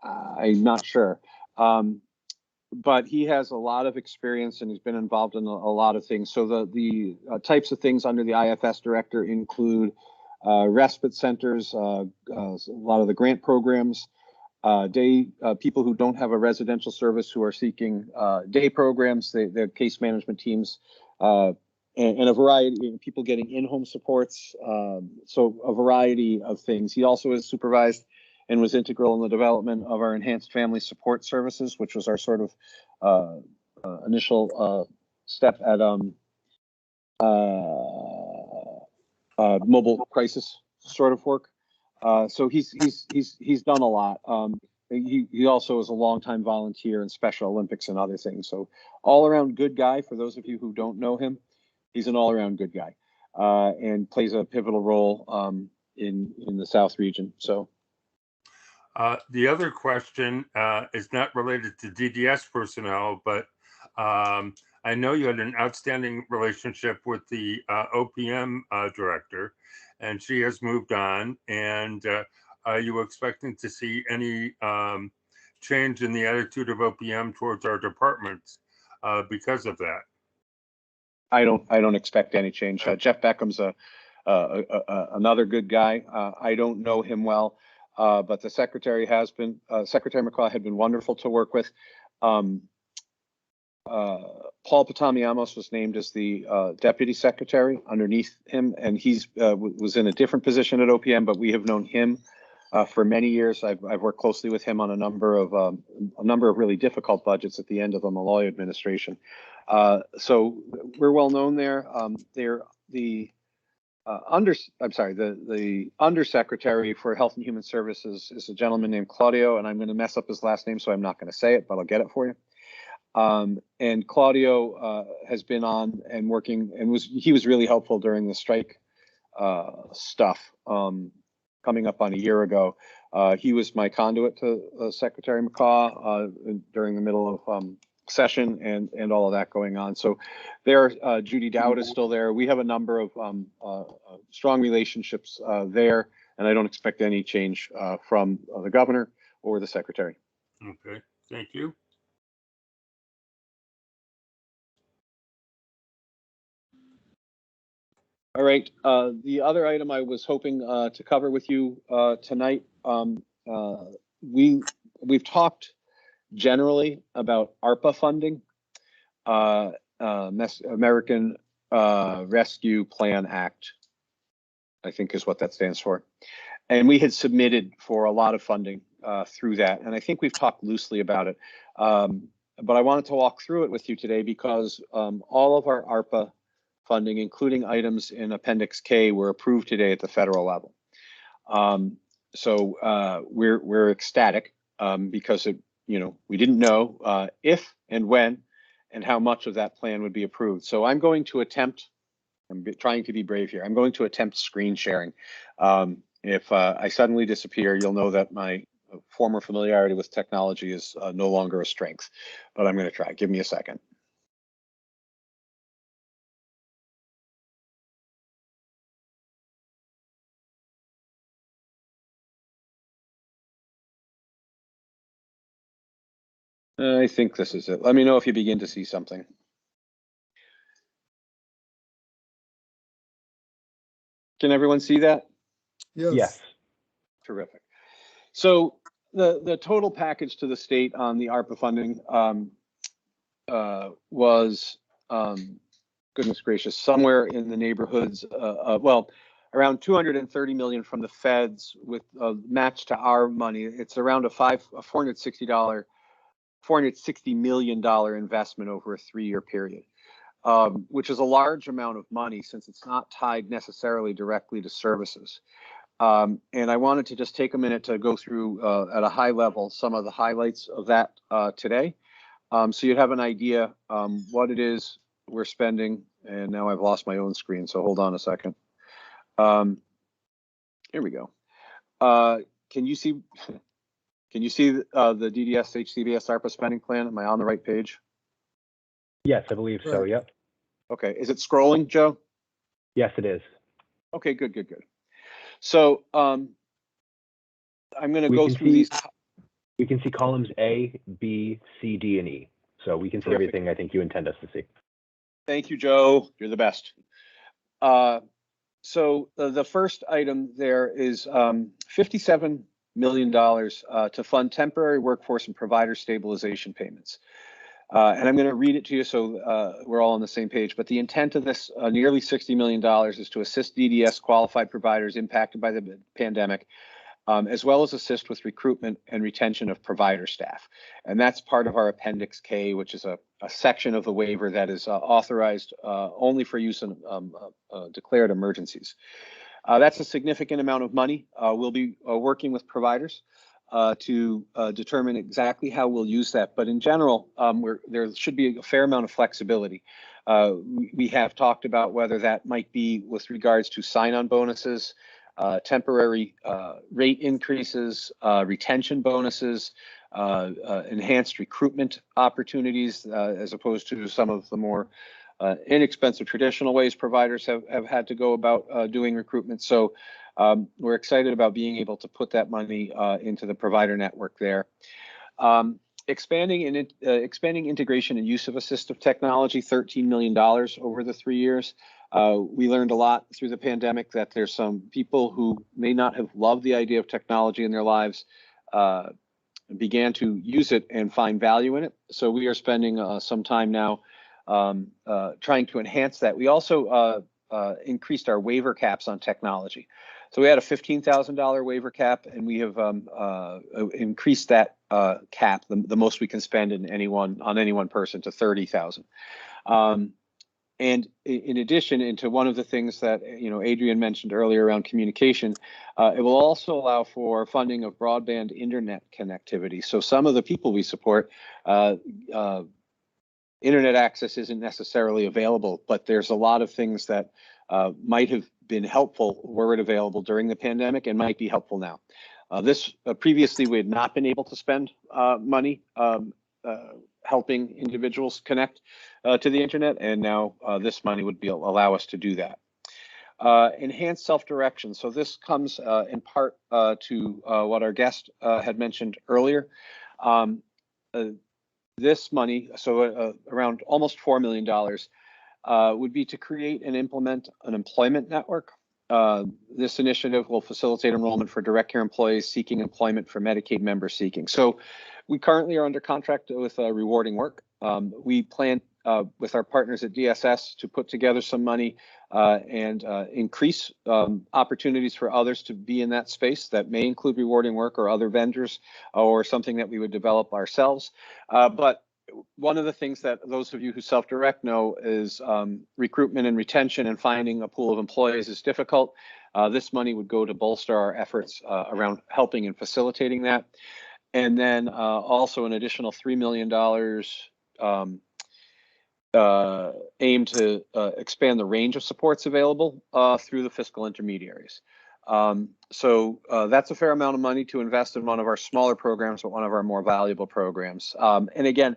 I'm not sure. But he has a lot of experience and he's been involved in a lot of things. So the types of things under the IFS director include respite centers, a lot of the grant programs, people who don't have a residential service who are seeking day programs, their case management teams, and a variety of people getting in-home supports. So a variety of things. He also has supervised and was integral in the development of our enhanced family support services, which was our sort of initial step at mobile crisis sort of work. So he's done a lot. He also is a longtime volunteer in Special Olympics and other things. So all around good guy. For those of you who don't know him, he's an all around good guy, and plays a pivotal role in the South region. So the other question is not related to DDS personnel, but I know you had an outstanding relationship with the OPM director, and she has moved on. And are you expecting to see any change in the attitude of OPM towards our departments because of that? I don't expect any change. Jeff Beckham's another good guy. I don't know him well, but the secretary has been. Secretary McCaw had been wonderful to work with. Paul Potamiamos was named as the deputy secretary underneath him, and he's was in a different position at OPM, but we have known him for many years. I've worked closely with him on a number of really difficult budgets at the end of the Malloy administration. So we're well known there. The undersecretary for Health and Human Services is a gentleman named Claudio, and I'm going to mess up his last name, so I'm not going to say it, but I'll get it for you. And Claudio has been on and working, and he was really helpful during the strike stuff coming up on a year ago. He was my conduit to Secretary McCaw during the middle of session and all of that going on. So there, Judy Dowd is still there. We have a number of strong relationships there, and I don't expect any change from the governor or the secretary. Okay, thank you. All right. The other item I was hoping to cover with you tonight, we've talked generally about ARPA funding, American Rescue Plan Act, I think is what that stands for. And we had submitted for a lot of funding through that. And I think we've talked loosely about it. But I wanted to walk through it with you today because all of our ARPA funding, including items in Appendix K, were approved today at the federal level. So we're ecstatic because we didn't know if and when and how much of that plan would be approved. So I'm going to attempt. I'm trying to be brave here. I'm going to attempt screen sharing. If I suddenly disappear, you'll know that my former familiarity with technology is no longer a strength. But I'm going to try. Give me a second. I think this is it. Let me know if you begin to see something. Can everyone see that? Yes. Yes. Terrific. So the total package to the state on the ARPA funding was, goodness gracious, somewhere in the neighborhoods well, around 230 million from the feds with a match to our money. It's around a $460 million investment over a 3-year period, which is a large amount of money since it's not tied necessarily directly to services. And I wanted to just take a minute to go through at a high level some of the highlights of that today. So you'd have an idea what it is we're spending. And now I've lost my own screen, so hold on a second. Here we go. Can you see? Can you see the DDS HCBS ARPA spending plan? Am I on the right page? Yes, I believe so. Yep. Okay. Is it scrolling, Joe? Yes, it is. Okay, good. So I'm going to go through these. We can see columns A, B, C, D, and E. So we can see everything I think you intend us to see. Thank you, Joe. You're the best. So the first item there is 57 million to fund temporary workforce and provider stabilization payments. And I'm going to read it to you so we're all on the same page. But the intent of this nearly $60 million is to assist DDS qualified providers impacted by the pandemic, as well as assist with recruitment and retention of provider staff. And that's part of our Appendix K, which is a section of the waiver that is authorized only for use in declared emergencies. That's a significant amount of money. We'll be working with providers to determine exactly how we'll use that. But in general, there should be a fair amount of flexibility. We have talked about whether that might be with regards to sign-on bonuses, temporary rate increases, retention bonuses, enhanced recruitment opportunities, as opposed to some of the more inexpensive traditional ways providers have had to go about doing recruitment. So we're excited about being able to put that money into the provider network there. Expanding integration and use of assistive technology, $13 million over the 3 years. We learned a lot through the pandemic that there's some people who may not have loved the idea of technology in their lives, began to use it and find value in it. So we are spending some time now trying to enhance that. We also increased our waiver caps on technology. So we had a $15,000 waiver cap, and we have increased that cap, the most we can spend on any one person, to $30,000. And in addition, into one of the things that Adrian mentioned earlier around communication, it will also allow for funding of broadband internet connectivity. So some of the people we support, internet access isn't necessarily available, but there's a lot of things that might have been helpful were it available during the pandemic and might be helpful now. Previously, we had not been able to spend money helping individuals connect to the internet, and now this money would allow us to do that. Enhanced self-direction. So this comes in part to what our guest had mentioned earlier. This money, so around almost $4 million, would be to create and implement an employment network. This initiative will facilitate enrollment for direct care employees seeking employment for Medicaid members seeking. So we currently are under contract with Rewarding Work. We plan with our partners at DSS to put together some money and increase opportunities for others to be in that space. That may include Rewarding Work or other vendors, or something that we would develop ourselves. But one of the things that those of you who self-direct know is recruitment and retention and finding a pool of employees is difficult. This money would go to bolster our efforts around helping and facilitating that. And then also an additional $3 million aimed to expand the range of supports available through the fiscal intermediaries. So that's a fair amount of money to invest in one of our smaller programs, but one of our more valuable programs. And again,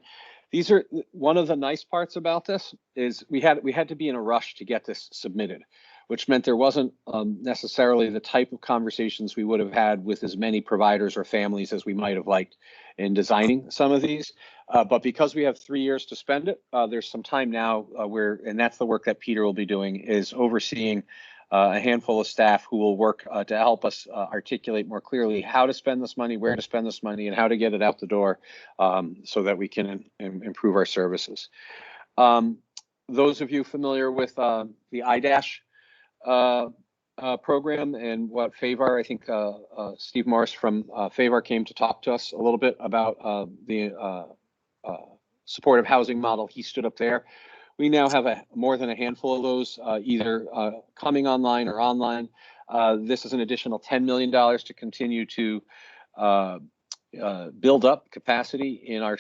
these are one of the nice parts about this is we had to be in a rush to get this submitted, which meant there wasn't necessarily the type of conversations we would have had with as many providers or families as we might have liked in designing some of these. But because we have 3 years to spend it, there's some time now and that's the work that Peter will be doing, is overseeing a handful of staff who will work to help us articulate more clearly how to spend this money, where to spend this money, and how to get it out the door so that we can improve our services. Those of you familiar with the IDASH program and what FAVAR, I think Steve Morris from FAVAR came to talk to us a little bit about the supportive housing model. He stood up there. We now have more than a handful of those, either coming online or online. This is an additional $10 million to continue to build up capacity in our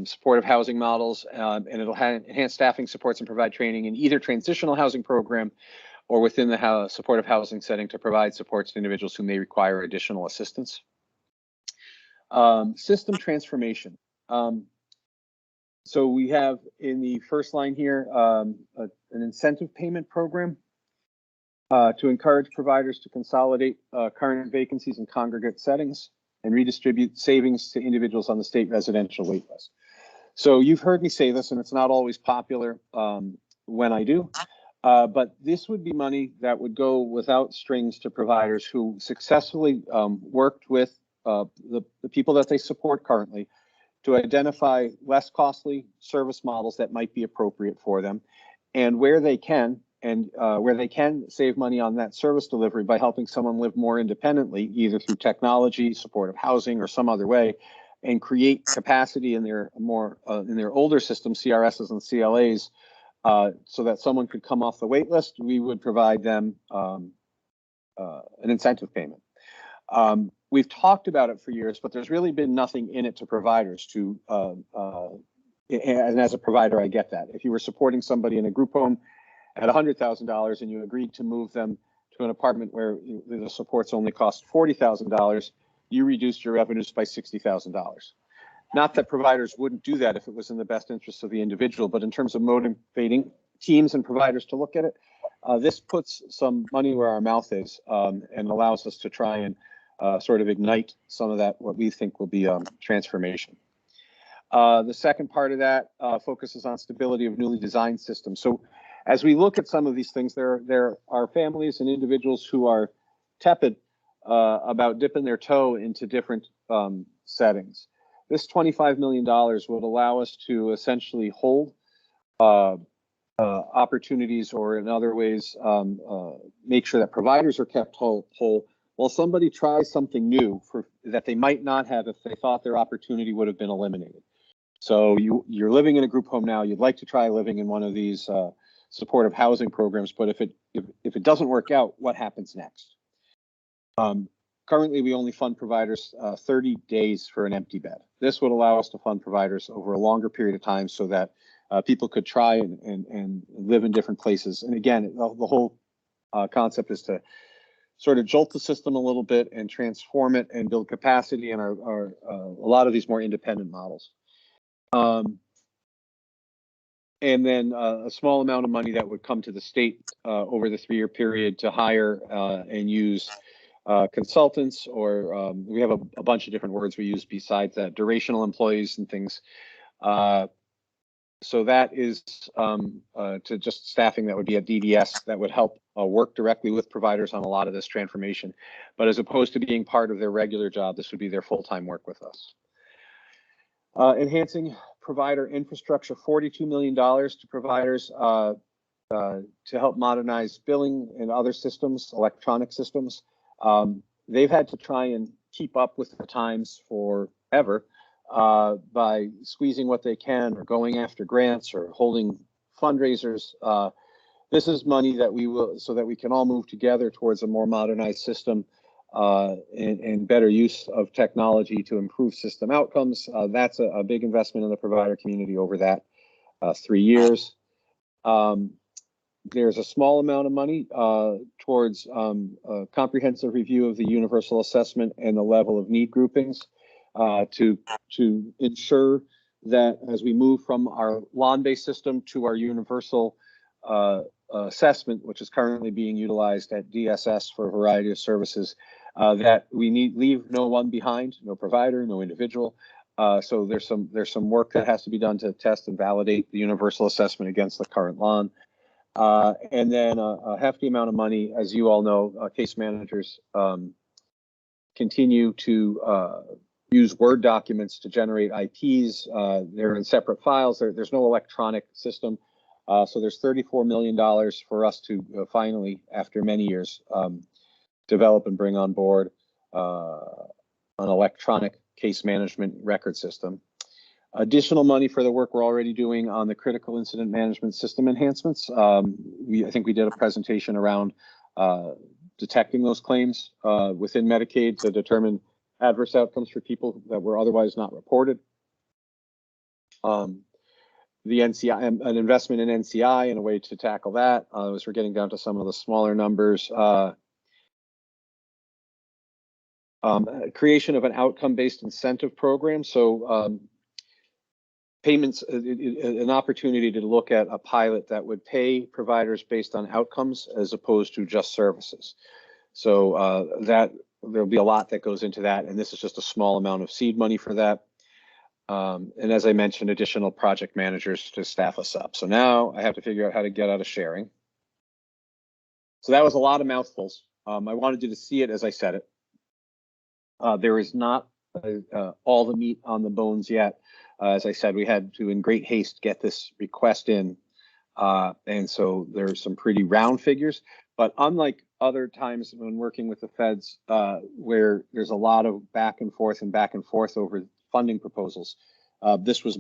supportive housing models, and it'll enhance staffing supports and provide training in either transitional housing program or within the supportive housing setting to provide supports to individuals who may require additional assistance. System transformation. So we have in the first line here an incentive payment program to encourage providers to consolidate current vacancies in congregate settings and redistribute savings to individuals on the state residential wait list. So you've heard me say this, and it's not always popular when I do, But this would be money that would go without strings to providers who successfully worked with the people that they support currently to identify less costly service models that might be appropriate for them, and where they can save money on that service delivery by helping someone live more independently, either through technology, supportive housing, or some other way, and create capacity in their in their older systems, CRSs and CLAs, so that someone could come off the wait list. We would provide them an incentive payment. We've talked about it for years, but there's really been nothing in it to providers to, and as a provider, I get that. If you were supporting somebody in a group home at $100,000 and you agreed to move them to an apartment where the supports only cost $40,000, you reduced your revenues by $60,000. Not that providers wouldn't do that if it was in the best interest of the individual, but in terms of motivating teams and providers to look at it, this puts some money where our mouth is, and allows us to try and sort of ignite some of that, what we think will be transformation. The second part of that focuses on stability of newly designed systems. So as we look at some of these things, there are families and individuals who are tepid about dipping their toe into different settings. This $25 million would allow us to essentially hold opportunities, or in other ways, make sure that providers are kept whole while somebody tries something new that they might not have if they thought their opportunity would have been eliminated. So you're living in a group home now, you'd like to try living in one of these supportive housing programs, but if it doesn't work out, what happens next? Currently, we only fund providers 30 days for an empty bed. This would allow us to fund providers over a longer period of time so that people could try and live in different places. And again, the whole concept is to sort of jolt the system a little bit and transform it and build capacity in a lot of these more independent models. And then a small amount of money that would come to the state over the 3-year period to hire and use consultants, or we have a bunch of different words we use besides that, durational employees and things. So that is to just staffing that would be at DDS that would help work directly with providers on a lot of this transformation. But as opposed to being part of their regular job, this would be their full-time work with us. Enhancing provider infrastructure, $42 million to providers to help modernize billing and other systems, electronic systems. They've had to try and keep up with the times forever by squeezing what they can, or going after grants, or holding fundraisers. This is money that we will, so that we can all move together towards a more modernized system and better use of technology to improve system outcomes. That's a big investment in the provider community over that 3 years. There's a small amount of money towards a comprehensive review of the universal assessment and the level of need groupings to ensure that as we move from our lawn-based system to our universal assessment, which is currently being utilized at DSS for a variety of services, that we leave no one behind, no provider, no individual. So there's some work that has to be done to test and validate the universal assessment against the current lawn. And then a hefty amount of money, as you all know, case managers continue to use Word documents to generate IPs. They're in separate files. There's no electronic system. So there's $34 million for us to finally, after many years, develop and bring on board an electronic case management record system. Additional money for the work we're already doing on the critical incident management system enhancements. I think we did a presentation around detecting those claims within Medicaid to determine adverse outcomes for people that were otherwise not reported. The NCI, an investment in NCI and a way to tackle that, as we're getting down to some of the smaller numbers. Creation of an outcome-based incentive program. So payments, an opportunity to look at a pilot that would pay providers based on outcomes as opposed to just services. So that there'll be a lot that goes into that, and this is just a small amount of seed money for that. And as I mentioned, additional project managers to staff us up. So now I have to figure out how to get out of sharing. So that was a lot of mouthfuls. I wanted you to see it as I said it. There is not all the meat on the bones yet. As I said, we had to, in great haste, get this request in. And so there's some pretty round figures. But unlike other times when working with the feds, where there's a lot of back and forth over funding proposals, this was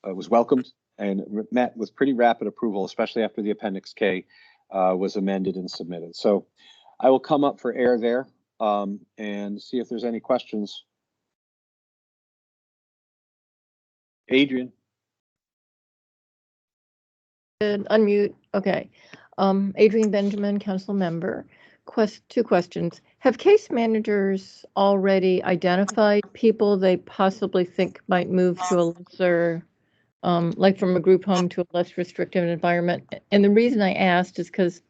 was welcomed and met with pretty rapid approval, especially after the Appendix K was amended and submitted. So I will come up for air there and see if there's any questions. Adrian. Unmute. Okay. Adrian Benjamin, council member. Two questions. Have case managers already identified people they possibly think might move to a lesser, like from a group home to a less restrictive environment? And the reason I asked is because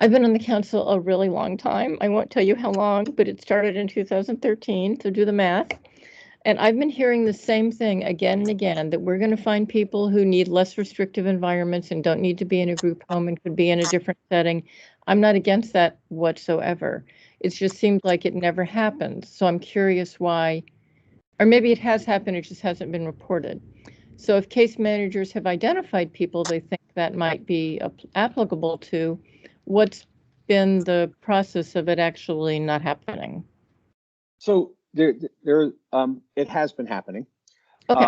I've been on the council a really long time. I won't tell you how long, but it started in 2013, so do the math. And I've been hearing the same thing again and again, that we're going to find people who need less restrictive environments and don't need to be in a group home and could be in a different setting. I'm not against that whatsoever. It just seems like it never happened. So I'm curious why, or maybe it has happened, it just hasn't been reported. So if case managers have identified people they think that might be applicable to, what's been the process of it actually not happening? So it has been happening, okay.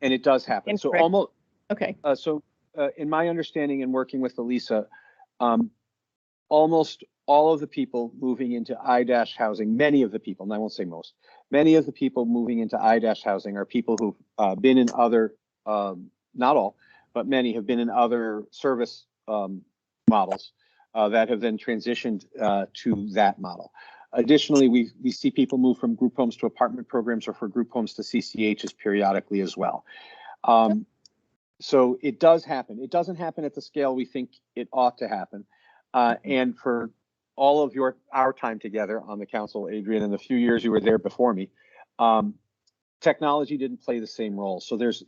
And it does happen. So almost okay. In my understanding and working with Elisa, almost all of the people moving into I- housing, many of the people, and I won't say most, many of the people moving into I- housing are people who've been in other, not all, but many have been in other service models that have then transitioned to that model. Additionally, we see people move from group homes to apartment programs or for group homes to CCHs periodically as well. So it does happen. It doesn't happen at the scale we think it ought to happen. And for all of our time together on the council, Adrian, and the few years you were there before me, technology didn't play the same role. So there's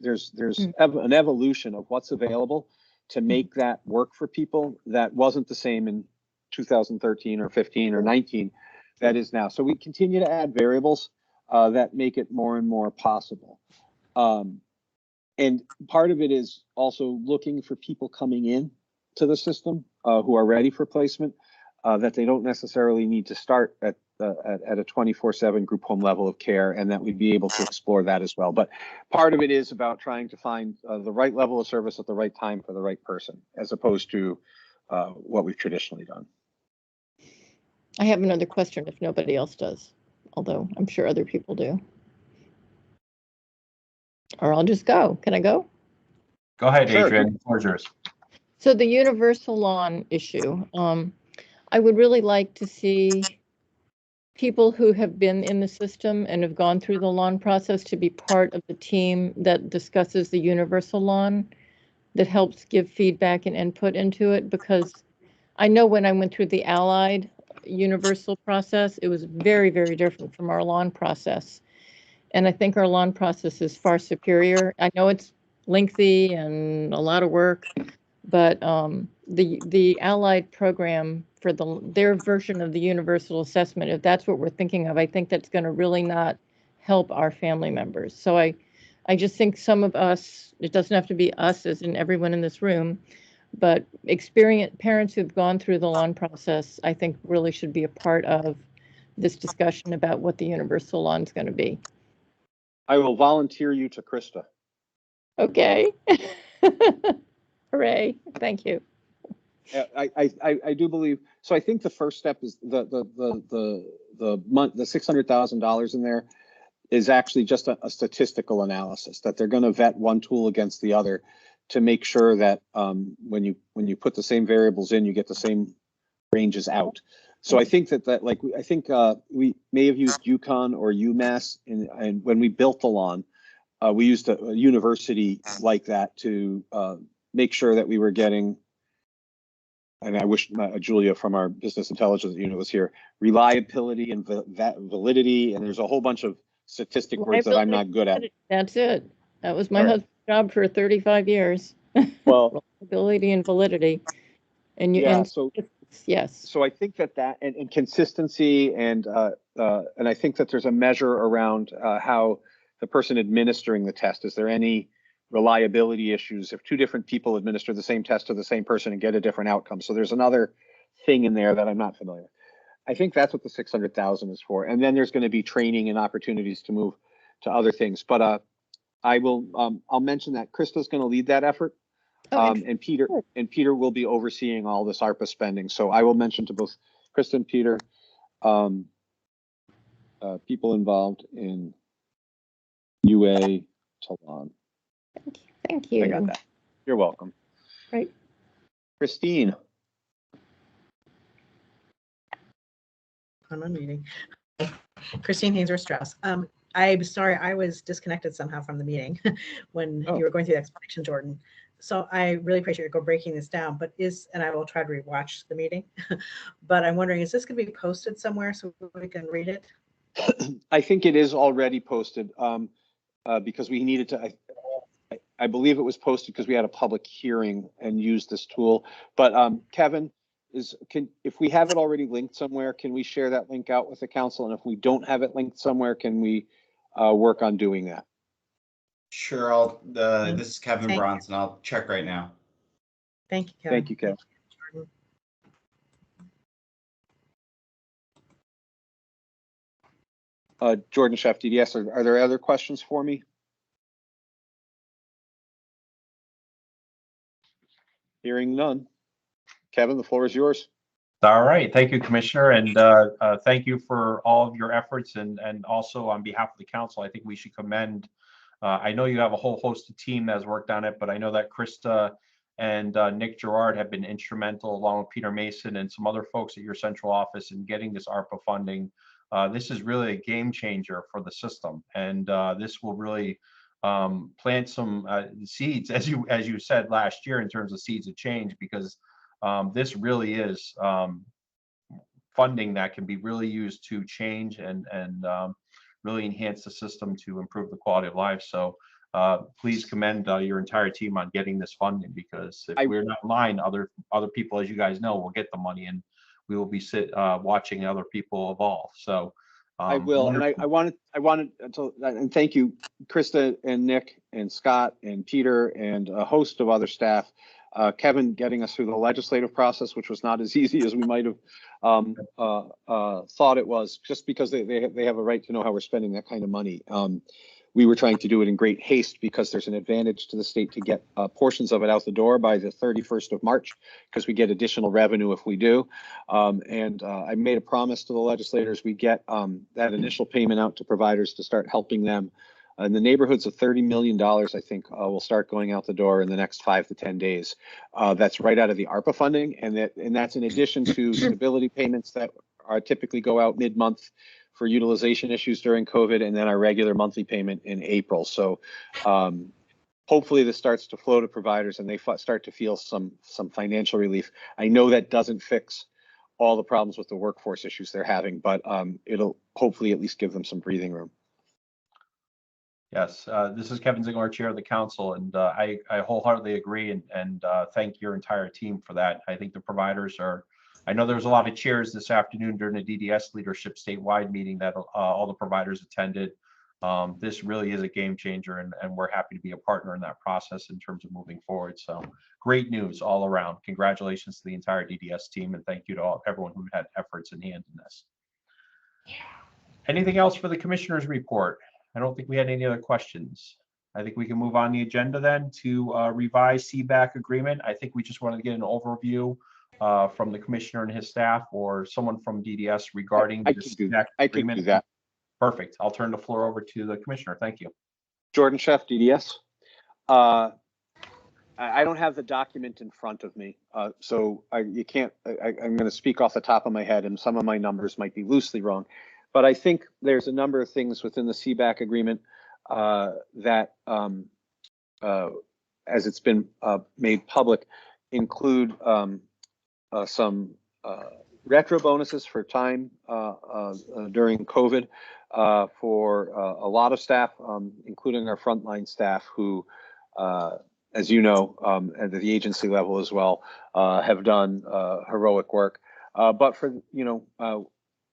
an evolution of what's available to make that work for people that wasn't the same in 2013 or 15 or 19 that is now. So we continue to add variables that make it more and more possible. And part of it is also looking for people coming in to the system who are ready for placement, that they don't necessarily need to start at a 24/7 group home level of care, and that we'd be able to explore that as well. But part of it is about trying to find the right level of service at the right time for the right person, as opposed to what we've traditionally done. I have another question if nobody else does, although I'm sure other people do. Or I'll just go. Can I go? Go ahead, Sure. Adrian. The floor is yours. So the universal lawn issue, I would really like to see people who have been in the system and have gone through the lawn process to be part of the team that discusses the universal lawn, that helps give feedback and input into it, because I know when I went through the Allied universal process, it was very, very different from our lawn process. And I think our lawn process is far superior. I know it's lengthy and a lot of work, but the Allied program for their version of the universal assessment, if that's what we're thinking of, I think that's going to really not help our family members. So I just think some of us, it doesn't have to be us as in everyone in this room, but experienced parents who've gone through the lawn process, I think really should be a part of this discussion about what the universal lawn is going to be. I will volunteer you to Krista. Okay. Hooray. Thank you. I do believe, so I think the first step is the $600,000 in there is actually just a statistical analysis, that they're going to vet one tool against the other to make sure that when you put the same variables in, you get the same ranges out. So I think we may have used UConn or UMass, and when we built the lawn, we used a university like that to make sure that we were getting, and I wish Julia from our business intelligence unit was here, reliability and validity, and there's a whole bunch of statistic words that I'm not good at. That's it. That was my husband's job for 35 years. Well, reliability and validity. And you, Yeah, and so yes, so I think that and consistency and I think that there's a measure around how the person administering the test. Is there any reliability issues if two different people administer the same test to the same person and get a different outcome? So there's another thing in there that I'm not familiar with. I think that's what the 600,000 is for. And then there's going to be training and opportunities to move to other things. But I will I'll mention that Krista's going to lead that effort. And Peter will be overseeing all this ARPA spending. So I will mention to both Krista and Peter, people involved in UA Talon. thank you. I got that. You're welcome. Right. Christine. On my meeting. Christine Hainsworth Strauss. I'm sorry, I was disconnected somehow from the meeting when you were going through the explanation, Jordan. So I really appreciate you breaking this down, but and I will try to rewatch the meeting, but I'm wondering, is this going to be posted somewhere so we can read it? I think it is already posted because we needed to, I believe it was posted because we had a public hearing and used this tool. But Kevin, if we have it already linked somewhere, can we share that link out with the council? And if we don't have it linked somewhere, can we work on doing that? Sure. This is Kevin Bronson. I'll check right now. Thank you, Kevin. Thank you, Kevin. Jordan Chef, DDS, are there other questions for me? Hearing none. Kevin, the floor is yours. All right, thank you, Commissioner, and thank you for all of your efforts, and also on behalf of the council, I think we should commend. I know you have a whole host of team that has worked on it, but I know that Krista and Nick Gerard have been instrumental, along with Peter Mason and some other folks at your central office, in getting this ARPA funding. This is really a game changer for the system, and this will really plant some seeds, as you said last year, in terms of seeds of change, because this really is funding that can be really used to change and really enhance the system to improve the quality of life. So please commend your entire team on getting this funding, because if we're not in line, other people, as you guys know, will get the money, and we will be watching other people evolve. So I will, wonderful. And I wanted to, and thank you, Krista and Nick and Scott and Peter and a host of other staff. Kevin getting us through the legislative process, which was not as easy as we might have thought it was, just because they have a right to know how we're spending that kind of money. We were trying to do it in great haste because there's an advantage to the state to get portions of it out the door by the 31st of March, because we get additional revenue if we do. I made a promise to the legislators we get that initial payment out to providers to start helping them. In the neighborhoods of $30 million, I think will start going out the door in the next 5 to 10 days. That's right out of the ARPA funding, and that's in addition to stability payments that are typically go out mid-month for utilization issues during COVID, and then our regular monthly payment in April. So hopefully this starts to flow to providers and they start to feel some financial relief. I know that doesn't fix all the problems with the workforce issues they're having, but it'll hopefully at least give them some breathing room. Yes, this is Kevin Zingler, Chair of the Council, and I wholeheartedly agree and thank your entire team for that. I think the providers are, I know there was a lot of cheers this afternoon during the DDS leadership statewide meeting that all the providers attended. This really is a game changer, and we're happy to be a partner in that process in terms of moving forward. So great news all around. Congratulations to the entire DDS team, and thank you to everyone who had efforts in hand in this. Anything else for the Commissioner's report? I don't think we had any other questions. I think we can move on the agenda then to revise CBAC agreement. I think we just wanted to get an overview from the Commissioner and his staff, or someone from DDS regarding the CBAC agreement. I can do that. Perfect. I'll turn the floor over to the Commissioner. Thank you. Jordan Chef, DDS. I don't have the document in front of me, so you can't. I'm going to speak off the top of my head, and some of my numbers might be loosely wrong. But I think there's a number of things within the CBAC agreement that, as it's been made public, include some retro bonuses for time during COVID for a lot of staff, including our frontline staff who as you know, at the agency level as well, have done heroic work. But for,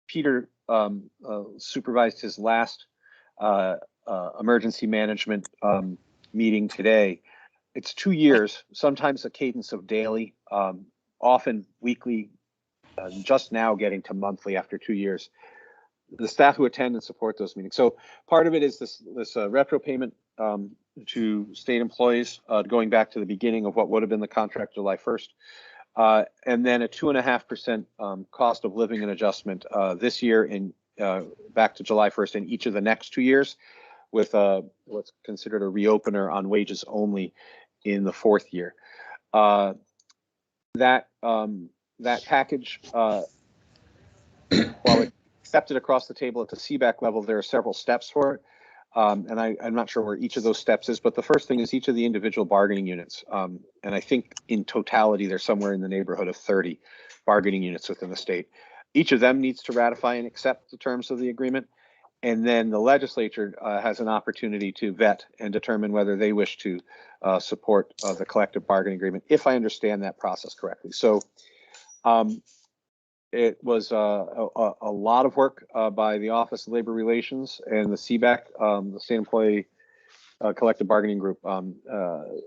Peter supervised his last emergency management meeting today. It's 2 years, sometimes a cadence of daily, often weekly, just now getting to monthly after 2 years. The staff who attend and support those meetings. So part of it is this retro payment to state employees going back to the beginning of what would have been the contract July 1st. And then a 2.5% cost of living and adjustment this year and back to July 1st in each of the next 2 years, with what's considered a reopener on wages only in the 4th year. That package, while it's accepted across the table at the CBAC level, there are several steps for it. And I'm not sure where each of those steps is, but the first thing is each of the individual bargaining units. And I think in totality, there's somewhere in the neighborhood of 30 bargaining units within the state. Each of them needs to ratify and accept the terms of the agreement. And then the legislature has an opportunity to vet and determine whether they wish to support the collective bargaining agreement, if I understand that process correctly. So it was a lot of work by the Office of Labor Relations and the CBAC, the State Employee Collective Bargaining Group,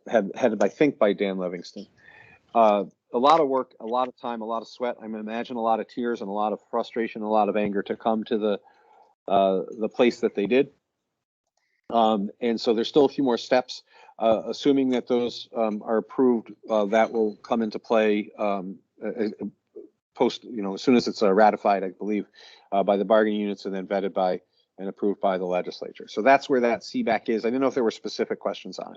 headed, I think, by Dan Livingston. A lot of work, a lot of time, a lot of sweat. I imagine a lot of tears and a lot of frustration, a lot of anger to come to the place that they did. And so there's still a few more steps. Assuming that those are approved, that will come into play post, as soon as it's ratified, I believe, by the bargaining units and then vetted by and approved by the legislature. So that's where that CBAC is. I didn't know if there were specific questions on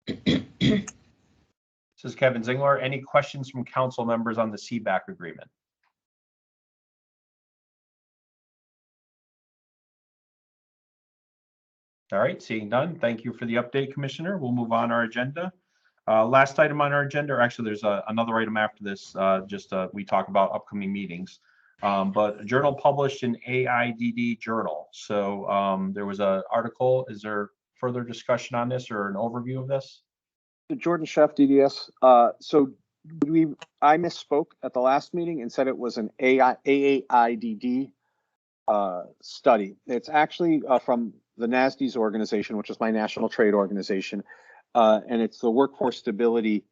it. This is Kevin Zingler. Any questions from council members on the CBAC agreement? All right, seeing none. Thank you for the update, Commissioner. We'll move on our agenda. Last item on our agenda, or actually there's another item after this, we talk about upcoming meetings, but a journal published in AIDD Journal. So there was an article. Is there further discussion on this or an overview of this? Jordan Chef, DDS. So I misspoke at the last meeting and said it was an AAIDD study. It's actually from the NASD's organization, which is my national trade organization. And it's the workforce stability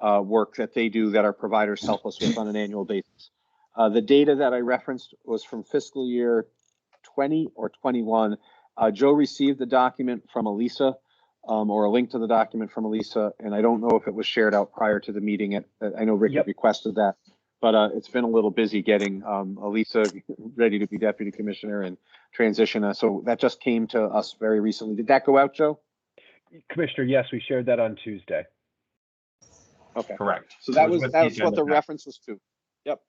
work that they do that our providers help us with on an annual basis. The data that I referenced was from fiscal year 20 or 21. Joe received the document from Elisa, or a link to the document from Elisa, and I don't know if it was shared out prior to the meeting. I know Rick requested that, but it's been a little busy getting Elisa ready to be deputy commissioner and transition. So that just came to us very recently. Did that go out, Joe? Commissioner, yes, we shared that on Tuesday. Okay. Correct. So that's what the reference was to. Yep.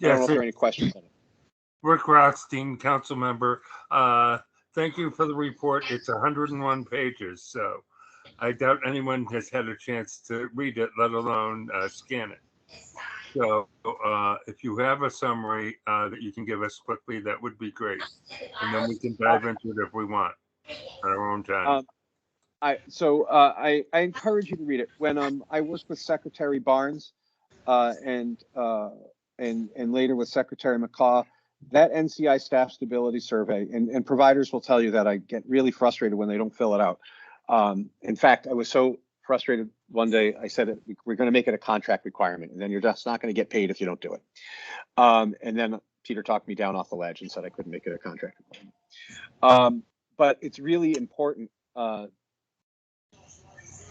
I don't know if there are any questions on it. Rick Rothstein, council member. Thank you for the report. It's 101 pages, so I doubt anyone has had a chance to read it, let alone scan it. So if you have a summary that you can give us quickly, that would be great. And then we can dive into it if we want at our own time. I encourage you to read it. When I worked with Secretary Barnes and later with Secretary McCaw, that NCI staff stability survey, and providers will tell you that I get really frustrated when they don't fill it out. In fact, I was so frustrated one day, I said, we're going to make it a contract requirement, and then you're just not going to get paid if you don't do it. And then Peter talked me down off the ledge and said I couldn't make it a contract requirement. But it's really important.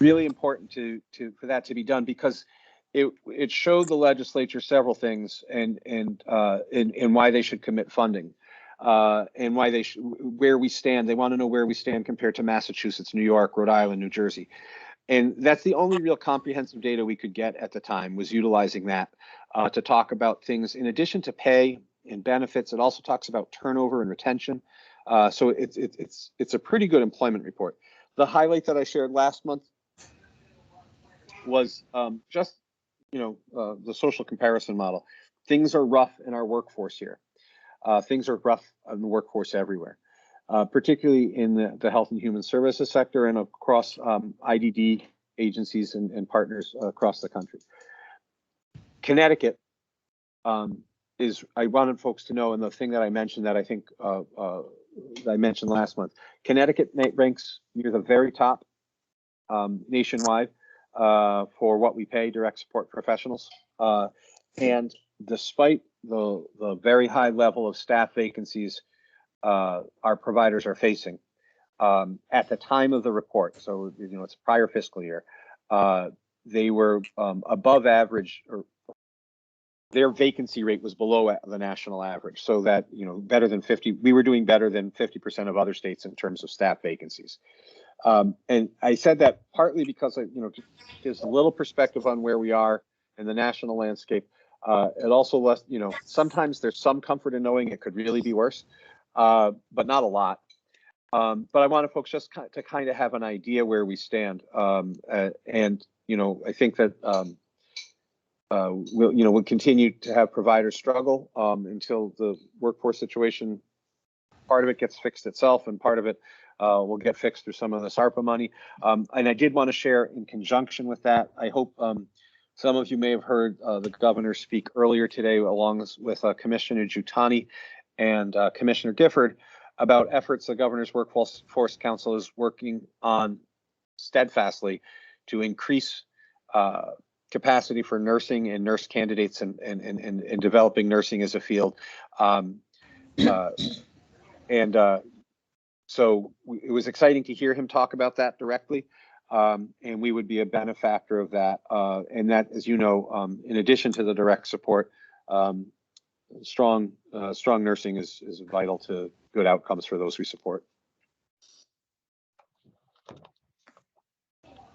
Really important for that to be done, because it showed the legislature several things and why they should commit funding and why where we stand. They want to know where we stand compared to Massachusetts, New York, Rhode Island, New Jersey. And that's the only real comprehensive data we could get at the time, was utilizing that to talk about things in addition to pay and benefits. It also talks about turnover and retention. So it's a pretty good employment report. The highlight that I shared last month was just, the social comparison model. Things are rough in our workforce here. Things are rough in the workforce everywhere. particularly in the health and human services sector and across IDD agencies and partners across the country. Connecticut I wanted folks to know, and the thing that I mentioned that I think that I mentioned last month, Connecticut ranks near the very top nationwide for what we pay direct support professionals. And despite the very high level of staff vacancies our providers are facing at the time of the report, so it's a prior fiscal year, they were above average, or their vacancy rate was below the national average, so that better than 50. We were doing better than 50% of other states in terms of staff vacancies. And I said that partly because there's a little perspective on where we are in the national landscape. It also less, sometimes there's some comfort in knowing it could really be worse, but not a lot. But I wanted folks just to kind of have an idea where we stand. And I think that we'll continue to have providers struggle until the workforce situation, part of it gets fixed itself, and part of it will get fixed through some of this ARPA money. And I did want to share in conjunction with that, I hope some of you may have heard the governor speak earlier today, along with Commissioner Giutani and Commissioner Gifford, about efforts the Governor's Workforce Council is working on steadfastly to increase capacity for nursing and nurse candidates and developing nursing as a field. So it was exciting to hear him talk about that directly, and we would be a benefactor of that. And that, as you know, in addition to the direct support, strong nursing is vital to good outcomes for those we support.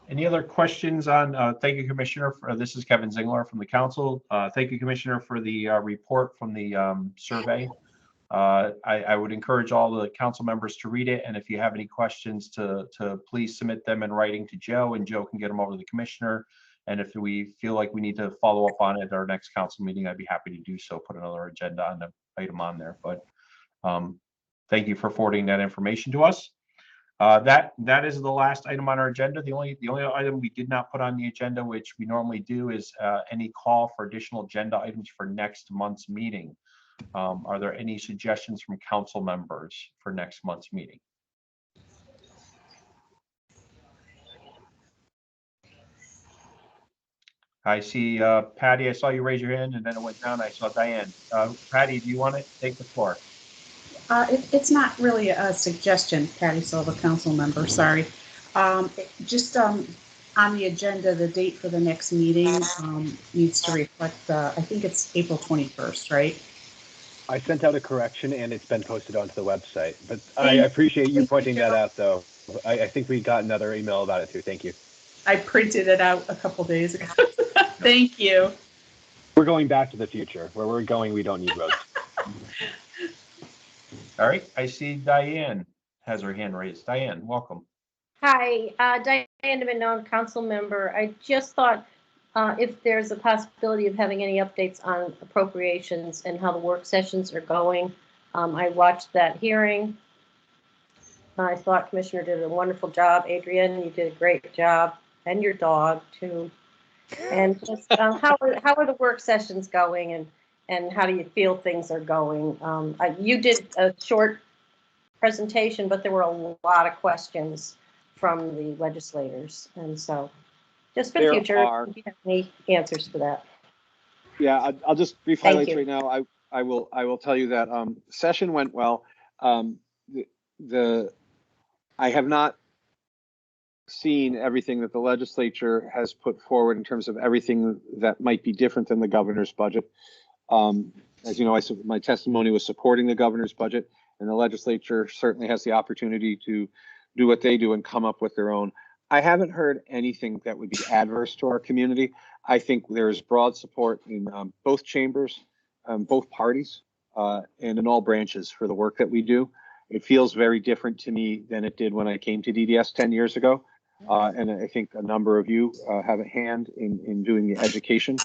Any other questions on, thank you, Commissioner. This is Kevin Zingler from the council. Thank you, Commissioner, for the report from the survey. I would encourage all the council members to read it. And if you have any questions, to please submit them in writing to Joe, and Joe can get them over to the commissioner. And if we feel like we need to follow up on it at our next council meeting, I'd be happy to do so, put another agenda item on there. But thank you for forwarding that information to us. That is the last item on our agenda. The only item we did not put on the agenda, which we normally do, is any call for additional agenda items for next month's meeting. Are there any suggestions from council members for next month's meeting? I see Patty. I saw you raise your hand, and then it went down. I saw Diane. Patty, do you want to take the floor? It's not really a suggestion, Patty Silva, council member, sorry. Just on the agenda, the date for the next meeting needs to reflect, I think it's April 21st, right? I sent out a correction and it's been posted onto the website, but I appreciate you pointing that out, though. I think we got another email about it too. Thank you. I printed it out a couple days ago. Thank you. We're going back to the future. Where we're going, we don't need roads. All right, I see Diane has her hand raised. Diane, welcome. Hi, Diane DeMinon, council member. I just thought if there's a possibility of having any updates on appropriations and how the work sessions are going. I watched that hearing. I thought Commissioner did a wonderful job. Adrienne, you did a great job, and your dog too. And just how are the work sessions going, and how do you feel things are going? You did a short presentation, but there were a lot of questions from the legislators, and so just for the future, if you have any answers for that. Yeah, I'll just brief highlights right now. I will tell you that session went well. I have not seen everything that the legislature has put forward in terms of everything that might be different than the governor's budget. As you know, my testimony was supporting the governor's budget, and the legislature certainly has the opportunity to do what they do and come up with their own. I haven't heard anything that would be adverse to our community. I think there is broad support in both chambers, both parties, and in all branches for the work that we do. It feels very different to me than it did when I came to DDS 10 years ago. And I think a number of you have a hand in doing the education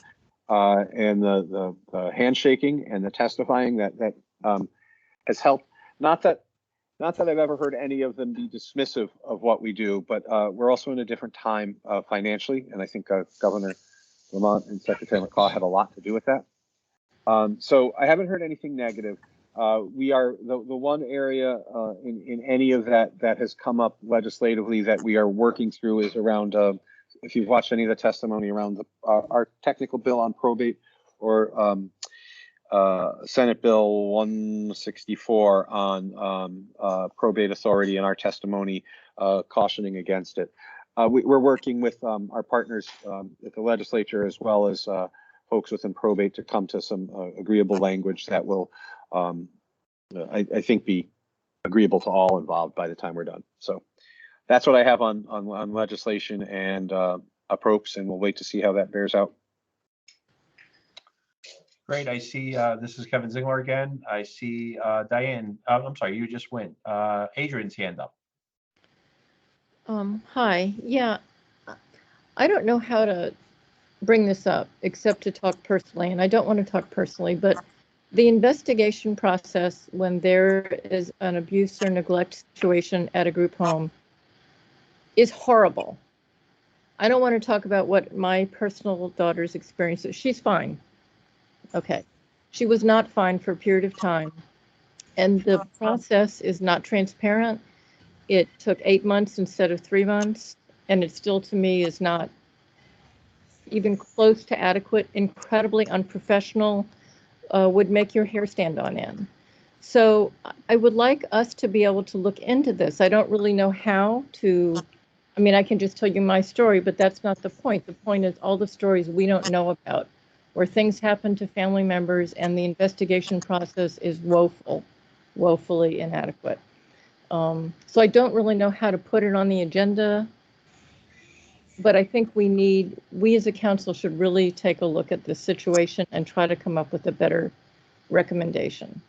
and the handshaking and the testifying that has helped. Not that Not that I've ever heard any of them be dismissive of what we do, but we're also in a different time financially, and I think Governor Lamont and Secretary McCaw had a lot to do with that. So I haven't heard anything negative. We are the one area in any of that has come up legislatively that we are working through is around, if you've watched any of the testimony around our technical bill on probate, or Senate Bill 164 on probate authority, and our testimony cautioning against it. We're working with our partners at the legislature, as well as folks within probate, to come to some agreeable language that will, I think, be agreeable to all involved by the time we're done. So that's what I have on legislation and approps, and we'll wait to see how that bears out. Great. I see this is Kevin Zingler again. I see Diane. I'm sorry, you just went. Adrian's hand up. Hi. Yeah, I don't know how to bring this up except to talk personally, and I don't want to talk personally, but the investigation process when there is an abuse or neglect situation at a group home is horrible. I don't want to talk about what my personal daughter's experience is. She's fine. Okay. She was not fine for a period of time, and the process is not transparent. It took 8 months instead of 3 months, and it still, to me, is not even close to adequate, incredibly unprofessional, would make your hair stand on end. So I would like us to be able to look into this. I don't really know how to. I mean, I can just tell you my story, but that's not the point. The point is all the stories we don't know about, where things happen to family members and the investigation process is woefully inadequate. So I don't really know how to put it on the agenda, but I think we as a council should really take a look at this situation and try to come up with a better recommendation.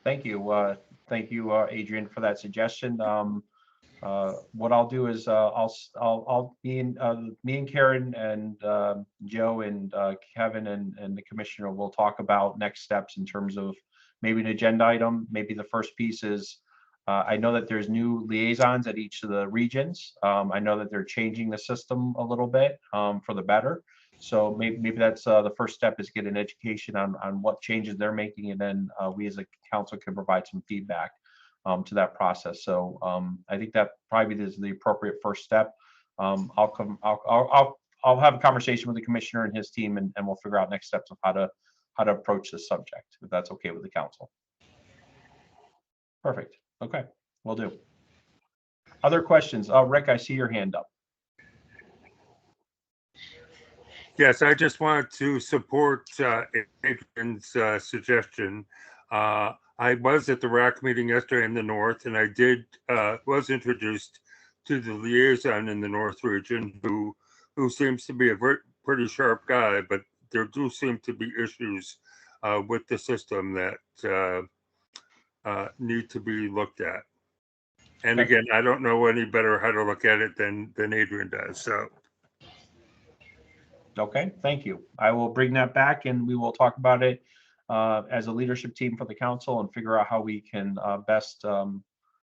Thank you. Thank you, Adrian, for that suggestion. What I'll do is me and Karen and Joe and Kevin and the commissioner will talk about next steps in terms of maybe an agenda item. Maybe the first piece is I know that there's new liaisons at each of the regions. I know that they're changing the system a little bit for the better. So maybe that's the first step, is get an education on what changes they're making, and then we as a council can provide some feedback to that process. So I think that probably is the appropriate first step. I'll have a conversation with the commissioner and his team, and we'll figure out next steps of how to approach this subject, if that's okay with the council. Perfect. Okay, will do. Other questions? Rick, I see your hand up. Yes, I just wanted to support Adrian's suggestion. I was at the RAC meeting yesterday in the North, and I was introduced to the liaison in the North region, who seems to be a pretty sharp guy, but there do seem to be issues with the system that need to be looked at. And again, I don't know any better how to look at it than Adrian does. So. Okay, thank you. I will bring that back, and we will talk about it as a leadership team for the council and figure out how we can best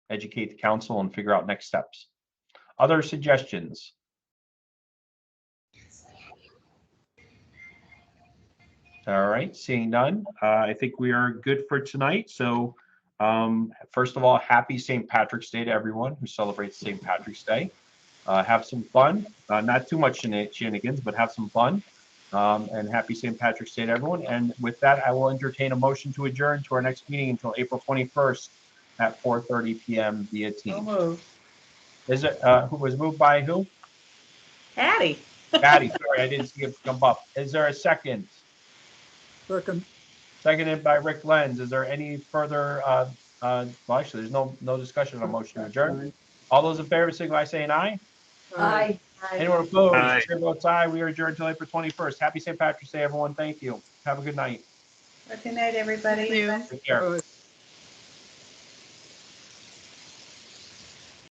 educate the council and figure out next steps. Other suggestions? All right, seeing none, I think we are good for tonight. So first of all, happy St. Patrick's Day to everyone who celebrates St. Patrick's Day. Have some fun, not too much shenanigans, but have some fun. And happy St. Patrick's Day to everyone. And with that, I will entertain a motion to adjourn to our next meeting until April 21st at 4:30 p.m. via Teams. Is it who was moved by who? Patty. Patty, sorry, I didn't see it jump up. Is there a second? Second. Seconded by Rick Lenz. Is there any further? Well, actually, there's no discussion on motion to adjourn. All those in favor, signify by saying aye. Aye. Anyone opposed? Aye. Chair votes aye. We are adjourned until April 21st. Happy St. Patrick's Day, everyone. Thank you. Have a good night. Good night, everybody. Take care.